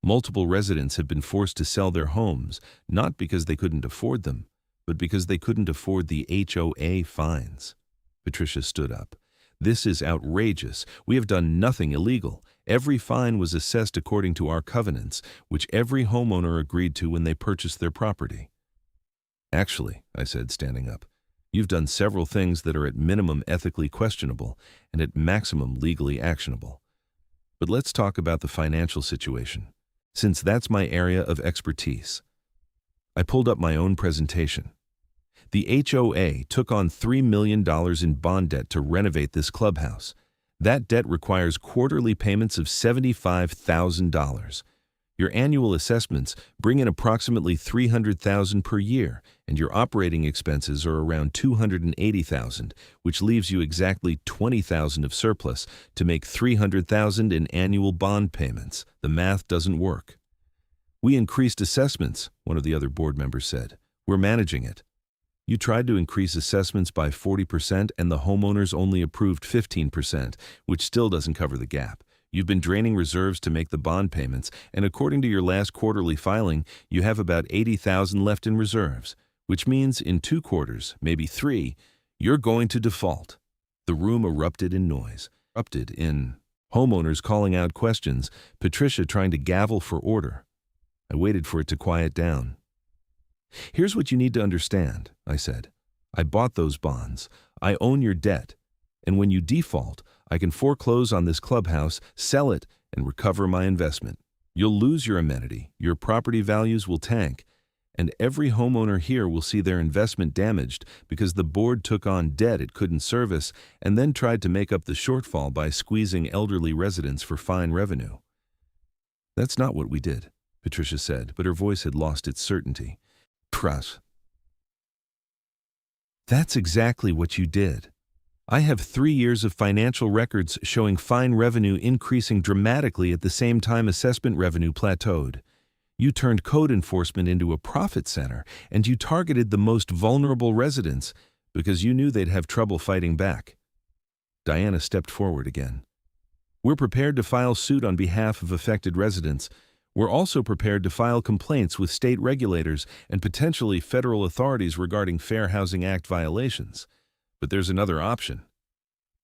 Multiple residents have been forced to sell their homes, not because they couldn't afford them, but because they couldn't afford the HOA fines. Patricia stood up. This is outrageous. We have done nothing illegal. Every fine was assessed according to our covenants, which every homeowner agreed to when they purchased their property. Actually, I said, standing up, you've done several things that are at minimum ethically questionable and at maximum legally actionable. But let's talk about the financial situation, since that's my area of expertise. I pulled up my own presentation. The HOA took on $3 million in bond debt to renovate this clubhouse. That debt requires quarterly payments of $75,000. Your annual assessments bring in approximately $300,000 per year, and your operating expenses are around $280,000, which leaves you exactly $20,000 of surplus to make $300,000 in annual bond payments. The math doesn't work. We increased assessments, one of the other board members said. We're managing it. You tried to increase assessments by 40% and the homeowners only approved 15%, which still doesn't cover the gap. You've been draining reserves to make the bond payments, and according to your last quarterly filing, you have about $80,000 left in reserves, which means in 2 quarters, maybe 3, you're going to default. The room erupted in noise, erupted in homeowners calling out questions, Patricia trying to gavel for order. I waited for it to quiet down. Here's what you need to understand, I said. I bought those bonds. I own your debt. And when you default, I can foreclose on this clubhouse, sell it, and recover my investment. You'll lose your amenity, your property values will tank, and every homeowner here will see their investment damaged because the board took on debt it couldn't service and then tried to make up the shortfall by squeezing elderly residents for fine revenue. That's not what we did, Patricia said, but her voice had lost its certainty. Trust. That's exactly what you did. I have 3 years of financial records showing fine revenue increasing dramatically at the same time assessment revenue plateaued. You turned code enforcement into a profit center, and you targeted the most vulnerable residents because you knew they'd have trouble fighting back. Diana stepped forward again. We're prepared to file suit on behalf of affected residents. We're also prepared to file complaints with state regulators and potentially federal authorities regarding Fair Housing Act violations. But there's another option.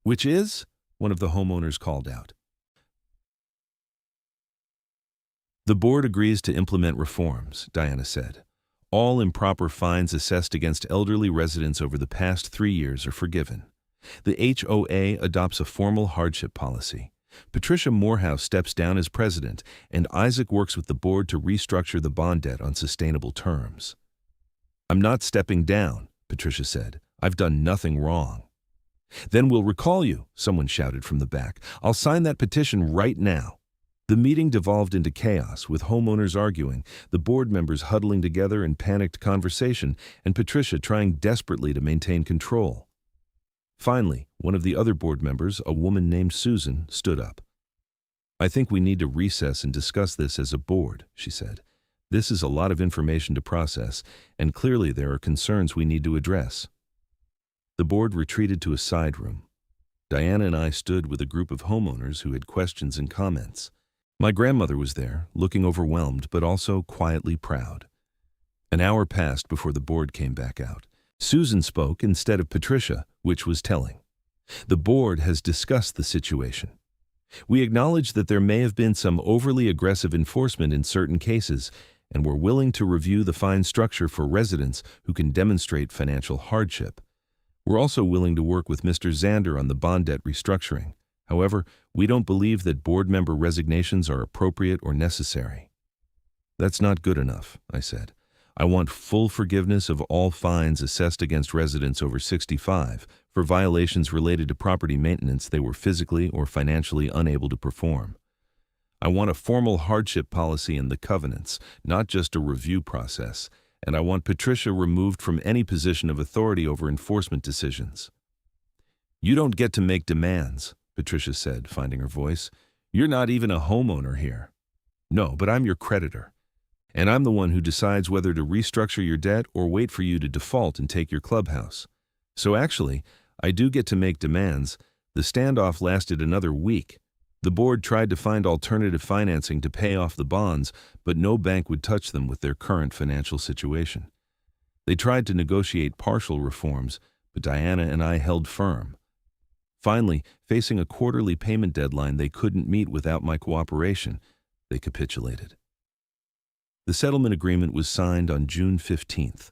Which is? One of the homeowners called out. The board agrees to implement reforms, Diana said. All improper fines assessed against elderly residents over the past 3 years are forgiven. The HOA adopts a formal hardship policy. Patricia Morehouse steps down as president, and Isaac works with the board to restructure the bond debt on sustainable terms. I'm not stepping down, Patricia said. I've done nothing wrong. Then we'll recall you, someone shouted from the back. I'll sign that petition right now. The meeting devolved into chaos, with homeowners arguing, the board members huddling together in panicked conversation, and Patricia trying desperately to maintain control. Finally, one of the other board members, a woman named Susan, stood up. I think we need to recess and discuss this as a board, she said. This is a lot of information to process, and clearly there are concerns we need to address. The board retreated to a side room. Diana and I stood with a group of homeowners who had questions and comments. My grandmother was there, looking overwhelmed but also quietly proud. An hour passed before the board came back out. Susan spoke instead of Patricia, which was telling. The board has discussed the situation. We acknowledge that there may have been some overly aggressive enforcement in certain cases, and we're willing to review the fine structure for residents who can demonstrate financial hardship. We're also willing to work with Mr. Zander on the bond debt restructuring. However, we don't believe that board member resignations are appropriate or necessary. That's not good enough, I said. I want full forgiveness of all fines assessed against residents over 65 for violations related to property maintenance they were physically or financially unable to perform. I want a formal hardship policy in the covenants, not just a review process, and I want Patricia removed from any position of authority over enforcement decisions. You don't get to make demands, Patricia said, finding her voice. You're not even a homeowner here. No, but I'm your creditor. And I'm the one who decides whether to restructure your debt or wait for you to default and take your clubhouse. So actually, I do get to make demands. The standoff lasted another week. The board tried to find alternative financing to pay off the bonds, but no bank would touch them with their current financial situation. They tried to negotiate partial reforms, but Diana and I held firm. Finally, facing a quarterly payment deadline they couldn't meet without my cooperation, they capitulated. The settlement agreement was signed on June 15th.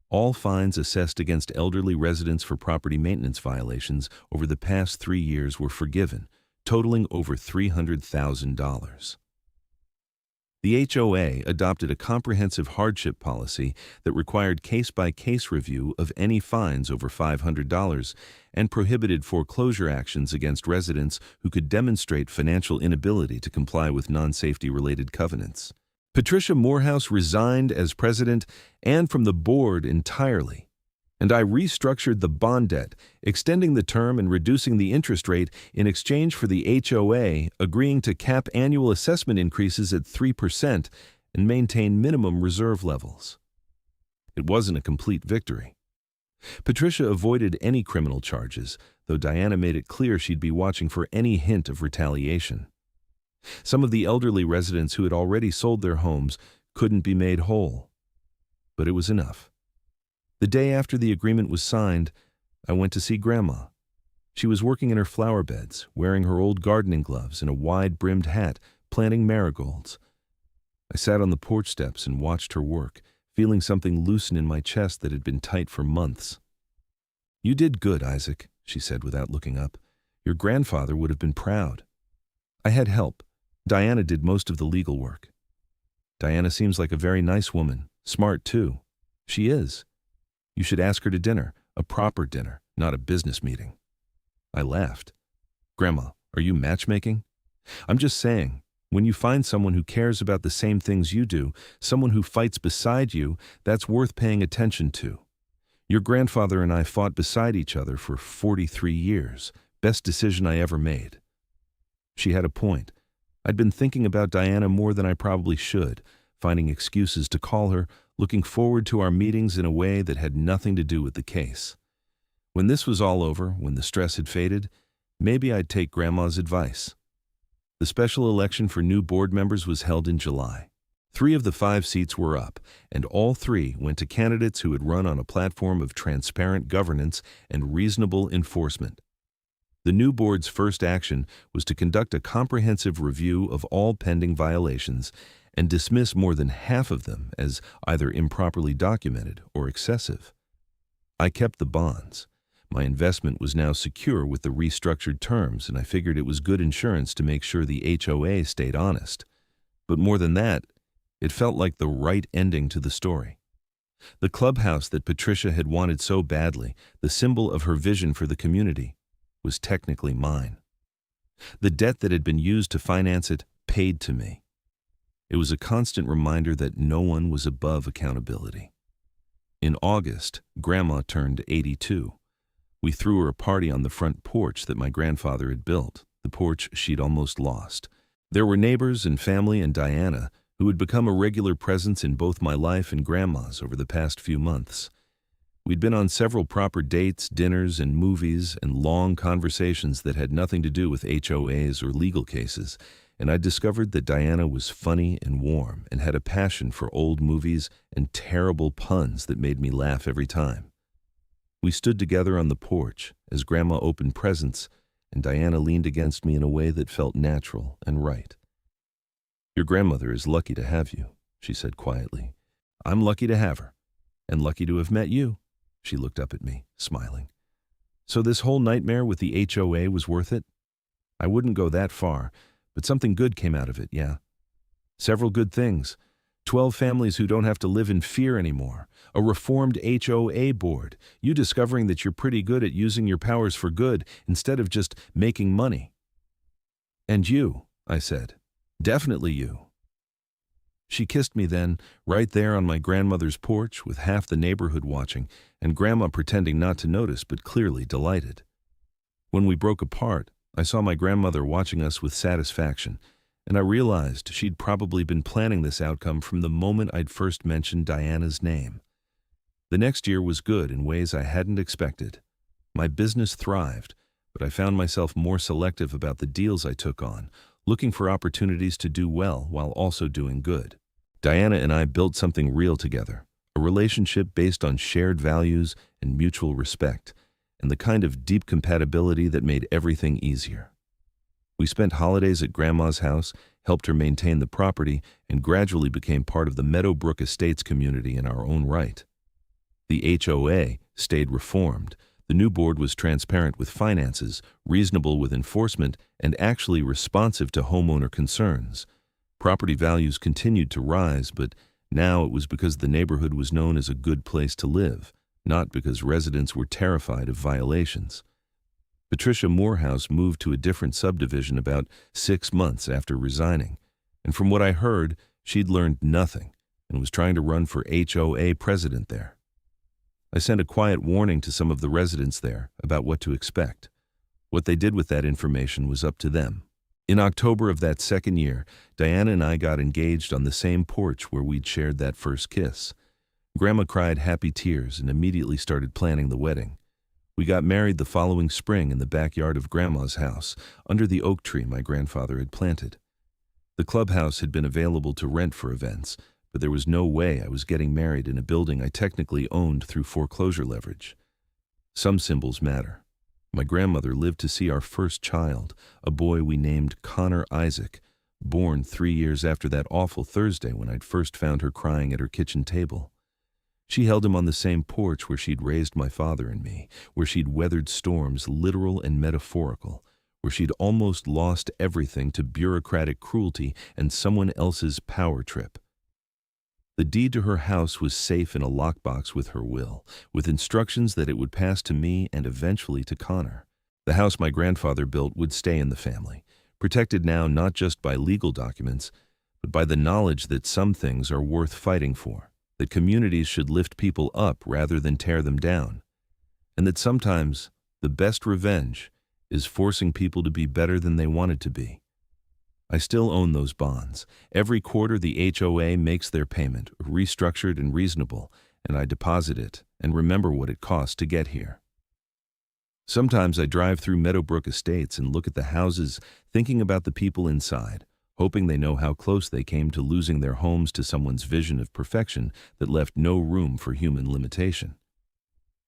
All fines assessed against elderly residents for property maintenance violations over the past 3 years were forgiven, totaling over $300,000. The HOA adopted a comprehensive hardship policy that required case-by-case review of any fines over $500 and prohibited foreclosure actions against residents who could demonstrate financial inability to comply with non-safety-related covenants. Patricia Morehouse resigned as president and from the board entirely, and I restructured the bond debt, extending the term and reducing the interest rate in exchange for the HOA agreeing to cap annual assessment increases at 3% and maintain minimum reserve levels. It wasn't a complete victory. Patricia avoided any criminal charges, though Diana made it clear she'd be watching for any hint of retaliation. Some of the elderly residents who had already sold their homes couldn't be made whole. But it was enough. The day after the agreement was signed, I went to see Grandma. She was working in her flower beds, wearing her old gardening gloves and a wide-brimmed hat, planting marigolds. I sat on the porch steps and watched her work, feeling something loosen in my chest that had been tight for months. "You did good, Isaac," she said without looking up. "Your grandfather would have been proud." I had help. Diana did most of the legal work. Diana seems like a very nice woman, smart too. She is. You should ask her to dinner, a proper dinner, not a business meeting. I laughed. Grandma, are you matchmaking? I'm just saying, when you find someone who cares about the same things you do, someone who fights beside you, that's worth paying attention to. Your grandfather and I fought beside each other for 43 years. Best decision I ever made. She had a point. I'd been thinking about Diana more than I probably should, finding excuses to call her, looking forward to our meetings in a way that had nothing to do with the case. When this was all over, when the stress had faded, maybe I'd take Grandma's advice. The special election for new board members was held in July. 3 of the 5 seats were up, and all 3 went to candidates who had run on a platform of transparent governance and reasonable enforcement. The new board's first action was to conduct a comprehensive review of all pending violations and dismiss more than half of them as either improperly documented or excessive. I kept the bonds. My investment was now secure with the restructured terms, and I figured it was good insurance to make sure the HOA stayed honest. But more than that, it felt like the right ending to the story. The clubhouse that Patricia had wanted so badly, the symbol of her vision for the community, was technically mine. The debt that had been used to finance it paid to me. It was a constant reminder that no one was above accountability. In August, Grandma turned 82. We threw her a party on the front porch that my grandfather had built, the porch she'd almost lost. There were neighbors and family and Diana, who had become a regular presence in both my life and Grandma's over the past few months. We'd been on several proper dates, dinners, and movies, and long conversations that had nothing to do with HOAs or legal cases, and I discovered that Diana was funny and warm and had a passion for old movies and terrible puns that made me laugh every time. We stood together on the porch as Grandma opened presents, and Diana leaned against me in a way that felt natural and right. "Your grandmother is lucky to have you," she said quietly. "I'm lucky to have her, and lucky to have met you." She looked up at me, smiling. "So this whole nightmare with the HOA was worth it?" "I wouldn't go that far, but something good came out of it, yeah. Several good things. 12 families who don't have to live in fear anymore. A reformed HOA board. You discovering that you're pretty good at using your powers for good instead of just making money." "And you," I said. "Definitely you." She kissed me then, right there on my grandmother's porch with half the neighborhood watching, and Grandma pretending not to notice but clearly delighted. When we broke apart, I saw my grandmother watching us with satisfaction, and I realized she'd probably been planning this outcome from the moment I'd first mentioned Diana's name. The next year was good in ways I hadn't expected. My business thrived, but I found myself more selective about the deals I took on, looking for opportunities to do well while also doing good. Diana and I built something real together, a relationship based on shared values and mutual respect, and the kind of deep compatibility that made everything easier. We spent holidays at Grandma's house, helped her maintain the property, and gradually became part of the Meadowbrook Estates community in our own right. The HOA stayed reformed. The new board was transparent with finances, reasonable with enforcement, and actually responsive to homeowner concerns. Property values continued to rise, but now it was because the neighborhood was known as a good place to live, not because residents were terrified of violations. Patricia Morehouse moved to a different subdivision about 6 months after resigning, and from what I heard, she'd learned nothing and was trying to run for HOA president there. I sent a quiet warning to some of the residents there about what to expect. What they did with that information was up to them. In October of that second year, Diana and I got engaged on the same porch where we'd shared that first kiss. Grandma cried happy tears and immediately started planning the wedding. We got married the following spring in the backyard of Grandma's house, under the oak tree my grandfather had planted. The clubhouse had been available to rent for events, but there was no way I was getting married in a building I technically owned through foreclosure leverage. Some symbols matter. My grandmother lived to see our first child, a boy we named Connor Isaac, born 3 years after that awful Thursday when I'd first found her crying at her kitchen table. She held him on the same porch where she'd raised my father and me, where she'd weathered storms literal and metaphorical, where she'd almost lost everything to bureaucratic cruelty and someone else's power trip. The deed to her house was safe in a lockbox with her will, with instructions that it would pass to me and eventually to Connor. The house my grandfather built would stay in the family, protected now not just by legal documents, but by the knowledge that some things are worth fighting for, that communities should lift people up rather than tear them down, and that sometimes the best revenge is forcing people to be better than they wanted to be. I still own those bonds. Every quarter the HOA makes their payment, restructured and reasonable, and I deposit it and remember what it cost to get here. Sometimes I drive through Meadowbrook Estates and look at the houses, thinking about the people inside, hoping they know how close they came to losing their homes to someone's vision of perfection that left no room for human limitation.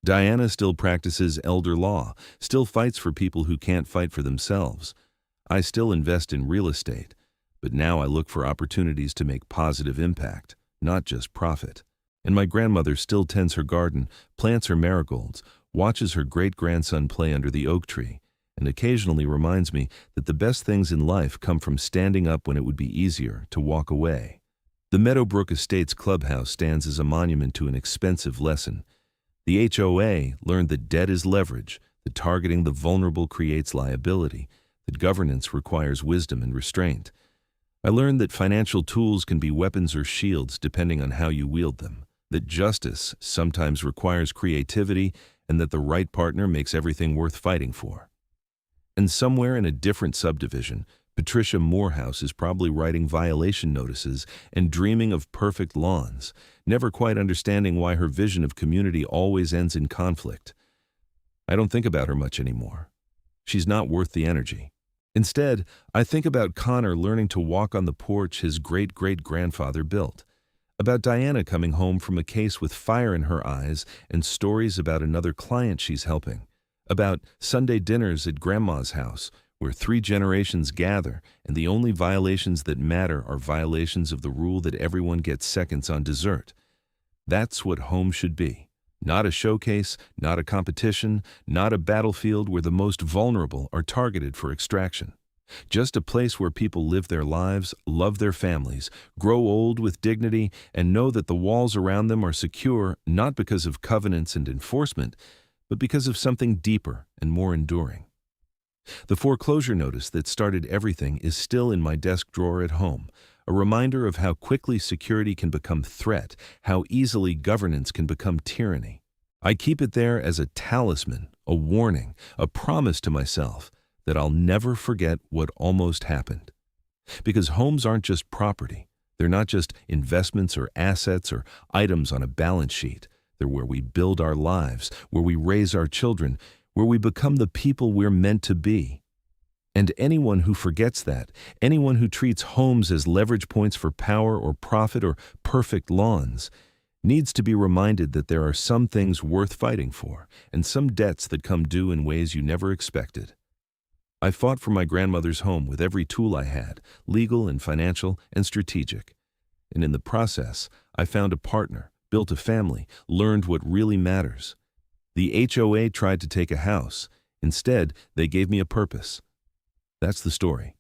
Diana still practices elder law, still fights for people who can't fight for themselves. I still invest in real estate, but now I look for opportunities to make positive impact, not just profit. And my grandmother still tends her garden, plants her marigolds, watches her great-grandson play under the oak tree, and occasionally reminds me that the best things in life come from standing up when it would be easier to walk away. The Meadowbrook Estates Clubhouse stands as a monument to an expensive lesson. The HOA learned that debt is leverage, that targeting the vulnerable creates liability, that governance requires wisdom and restraint. I learned that financial tools can be weapons or shields depending on how you wield them, that justice sometimes requires creativity, and that the right partner makes everything worth fighting for. And somewhere in a different subdivision, Patricia Morehouse is probably writing violation notices and dreaming of perfect lawns, never quite understanding why her vision of community always ends in conflict. I don't think about her much anymore. She's not worth the energy. Instead, I think about Connor learning to walk on the porch his great-great-grandfather built, about Diana coming home from a case with fire in her eyes and stories about another client she's helping, about Sunday dinners at Grandma's house, where 3 generations gather and the only violations that matter are violations of the rule that everyone gets seconds on dessert. That's what home should be. Not a showcase, not a competition, not a battlefield where the most vulnerable are targeted for extraction. Just a place where people live their lives, love their families, grow old with dignity, and know that the walls around them are secure not because of covenants and enforcement, but because of something deeper and more enduring. The foreclosure notice that started everything is still in my desk drawer at home, a reminder of how quickly security can become threat, how easily governance can become tyranny. I keep it there as a talisman, a warning, a promise to myself that I'll never forget what almost happened. Because homes aren't just property. They're not just investments or assets or items on a balance sheet. They're where we build our lives, where we raise our children, where we become the people we're meant to be. And anyone who forgets that, anyone who treats homes as leverage points for power or profit or perfect lawns, needs to be reminded that there are some things worth fighting for and some debts that come due in ways you never expected. I fought for my grandmother's home with every tool I had, legal and financial and strategic. And in the process, I found a partner, built a family, learned what really matters. The HOA tried to take a house. Instead, they gave me a purpose. That's the story.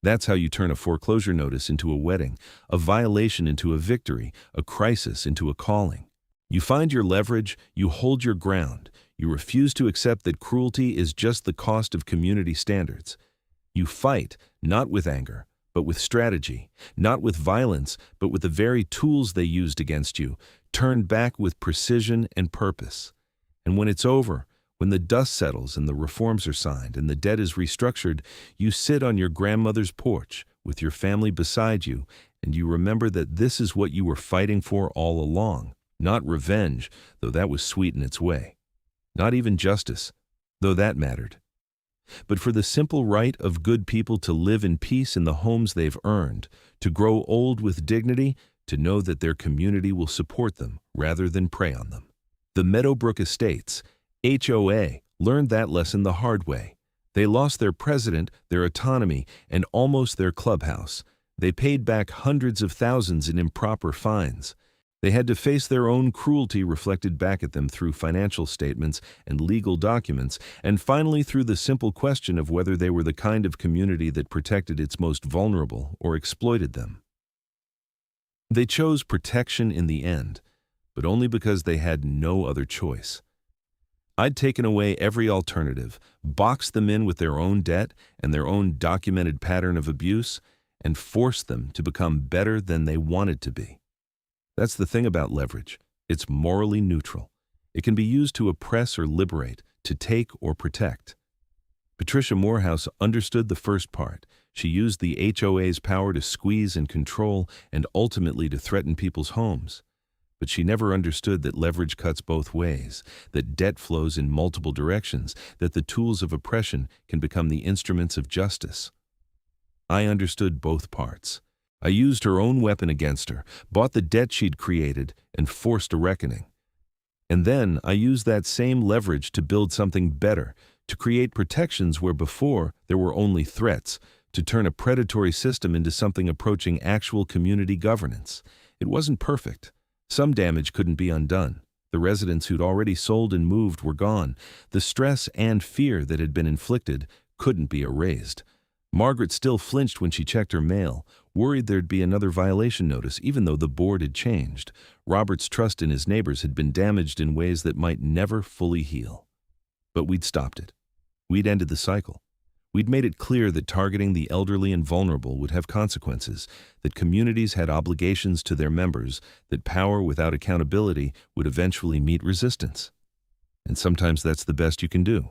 That's how you turn a foreclosure notice into a wedding, a violation into a victory, a crisis into a calling. You find your leverage, you hold your ground, you refuse to accept that cruelty is just the cost of community standards. You fight, not with anger, but with strategy, not with violence, but with the very tools they used against you, turned back with precision and purpose. And when it's over, when the dust settles and the reforms are signed and the debt is restructured, you sit on your grandmother's porch with your family beside you, and you remember that this is what you were fighting for all along. Not revenge, though that was sweet in its way. Not even justice, though that mattered. But for the simple right of good people to live in peace in the homes they've earned, to grow old with dignity, to know that their community will support them rather than prey on them. The Meadowbrook Estates, HOA, learned that lesson the hard way. They lost their president, their autonomy, and almost their clubhouse. They paid back hundreds of thousands in improper fines. They had to face their own cruelty reflected back at them through financial statements and legal documents, and finally through the simple question of whether they were the kind of community that protected its most vulnerable or exploited them. They chose protection in the end, but only because they had no other choice. I'd taken away every alternative, boxed them in with their own debt and their own documented pattern of abuse, and forced them to become better than they wanted to be. That's the thing about leverage. It's morally neutral. It can be used to oppress or liberate, to take or protect. Patricia Morehouse understood the first part. She used the HOA's power to squeeze and control and ultimately to threaten people's homes. But she never understood that leverage cuts both ways, that debt flows in multiple directions, that the tools of oppression can become the instruments of justice. I understood both parts. I used her own weapon against her, bought the debt she'd created, and forced a reckoning. And then I used that same leverage to build something better, to create protections where before there were only threats, to turn a predatory system into something approaching actual community governance. It wasn't perfect. Some damage couldn't be undone. The residents who'd already sold and moved were gone. The stress and fear that had been inflicted couldn't be erased. Margaret still flinched when she checked her mail, worried there'd be another violation notice even though the board had changed. Robert's trust in his neighbors had been damaged in ways that might never fully heal. But we'd stopped it. We'd ended the cycle. We'd made it clear that targeting the elderly and vulnerable would have consequences, that communities had obligations to their members, that power without accountability would eventually meet resistance. And sometimes that's the best you can do.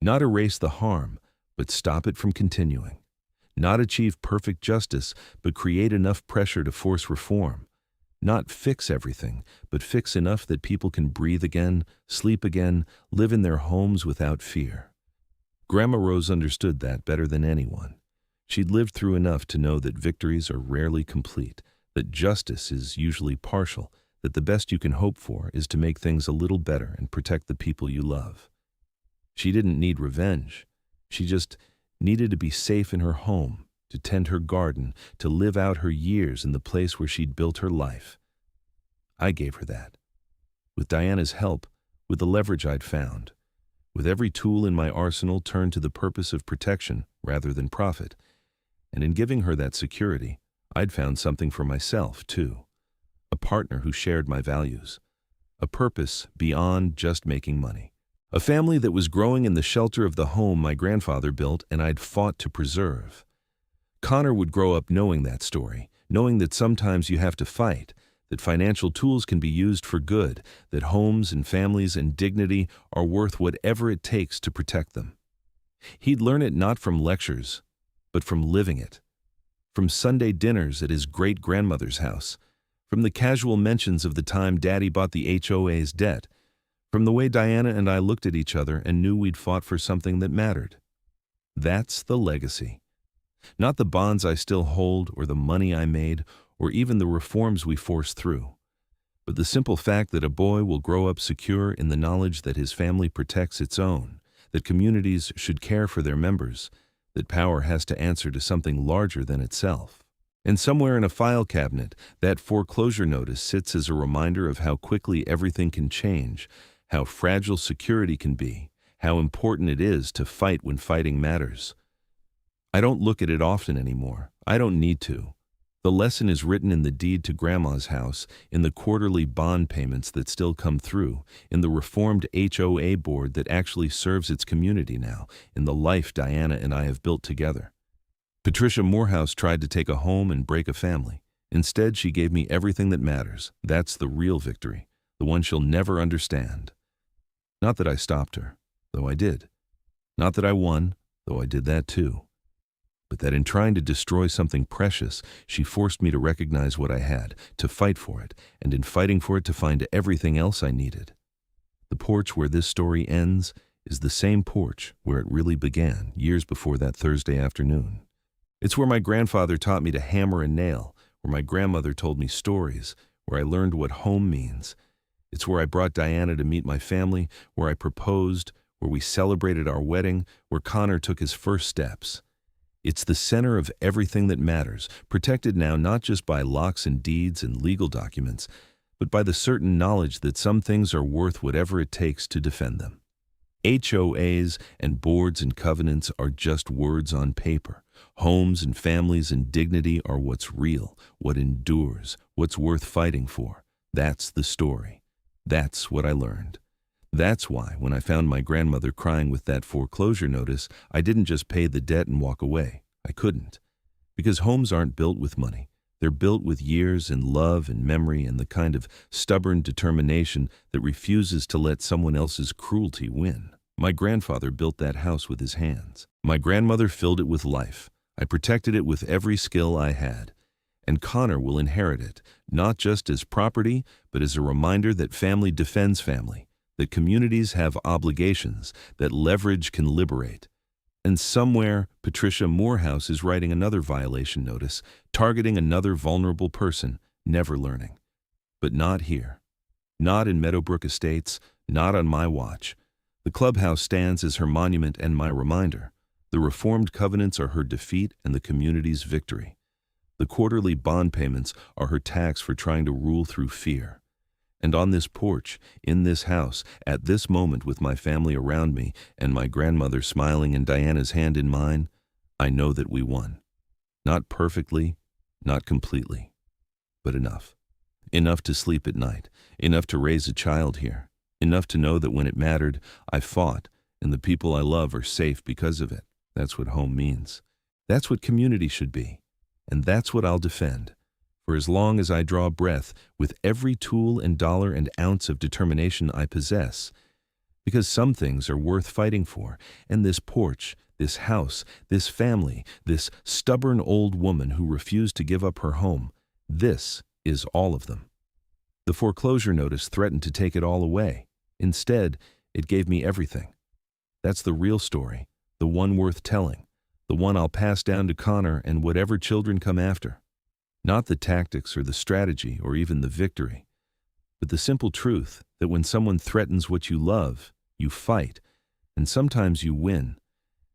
Not erase the harm, but stop it from continuing. Not achieve perfect justice, but create enough pressure to force reform. Not fix everything, but fix enough that people can breathe again, sleep again, live in their homes without fear. Grandma Rose understood that better than anyone. She'd lived through enough to know that victories are rarely complete, that justice is usually partial, that the best you can hope for is to make things a little better and protect the people you love. She didn't need revenge. She just needed to be safe in her home, to tend her garden, to live out her years in the place where she'd built her life. I gave her that. With Diana's help, with the leverage I'd found, with every tool in my arsenal turned to the purpose of protection rather than profit. And in giving her that security, I'd found something for myself, too. A partner who shared my values. A purpose beyond just making money. A family that was growing in the shelter of the home my grandfather built and I'd fought to preserve. Connor would grow up knowing that story, knowing that sometimes you have to fight, that financial tools can be used for good, that homes and families and dignity are worth whatever it takes to protect them. He'd learn it not from lectures, but from living it. From Sunday dinners at his great-grandmother's house, from the casual mentions of the time Daddy bought the HOA's debt, from the way Diana and I looked at each other and knew we'd fought for something that mattered. That's the legacy. Not the bonds I still hold or the money I made or even the reforms we forced through, but the simple fact that a boy will grow up secure in the knowledge that his family protects its own, that communities should care for their members, that power has to answer to something larger than itself. And somewhere in a file cabinet, that foreclosure notice sits as a reminder of how quickly everything can change, how fragile security can be, how important it is to fight when fighting matters. I don't look at it often anymore. I don't need to. The lesson is written in the deed to Grandma's house, in the quarterly bond payments that still come through, in the reformed HOA board that actually serves its community now, in the life Diana and I have built together. Patricia Morehouse tried to take a home and break a family. Instead, she gave me everything that matters. That's the real victory, the one she'll never understand. Not that I stopped her, though I did. Not that I won, though I did that too. But that in trying to destroy something precious, she forced me to recognize what I had, to fight for it, and in fighting for it to find everything else I needed. The porch where this story ends is the same porch where it really began, years before that Thursday afternoon. It's where my grandfather taught me to hammer and nail, where my grandmother told me stories, where I learned what home means. It's where I brought Diana to meet my family, where I proposed, where we celebrated our wedding, where Connor took his first steps. It's the center of everything that matters, protected now not just by locks and deeds and legal documents, but by the certain knowledge that some things are worth whatever it takes to defend them. HOAs and boards and covenants are just words on paper. Homes and families and dignity are what's real, what endures, what's worth fighting for. That's the story. That's what I learned. That's why, when I found my grandmother crying with that foreclosure notice, I didn't just pay the debt and walk away. I couldn't. Because homes aren't built with money. They're built with years and love and memory and the kind of stubborn determination that refuses to let someone else's cruelty win. My grandfather built that house with his hands. My grandmother filled it with life. I protected it with every skill I had. And Connor will inherit it, not just as property, but as a reminder that family defends family, that communities have obligations, that leverage can liberate. And somewhere, Patricia Morehouse is writing another violation notice, targeting another vulnerable person, never learning. But not here. Not in Meadowbrook Estates, not on my watch. The clubhouse stands as her monument and my reminder. The reformed covenants are her defeat and the community's victory. The quarterly bond payments are her tax for trying to rule through fear. And on this porch, in this house, at this moment with my family around me and my grandmother smiling and Diana's hand in mine, I know that we won. Not perfectly, not completely, but enough. Enough to sleep at night, enough to raise a child here, enough to know that when it mattered, I fought, and the people I love are safe because of it. That's what home means. That's what community should be. And that's what I'll defend. For as long as I draw breath, with every tool and dollar and ounce of determination I possess. Because some things are worth fighting for, and this porch, this house, this family, this stubborn old woman who refused to give up her home, this is all of them. The foreclosure notice threatened to take it all away. Instead, it gave me everything. That's the real story, the one worth telling, the one I'll pass down to Connor and whatever children come after. Not the tactics or the strategy or even the victory, but the simple truth that when someone threatens what you love, you fight, and sometimes you win.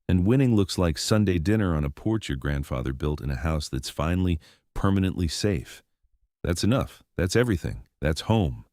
And winning looks like Sunday dinner on a porch your grandfather built in a house that's finally permanently safe. That's enough. That's everything. That's home.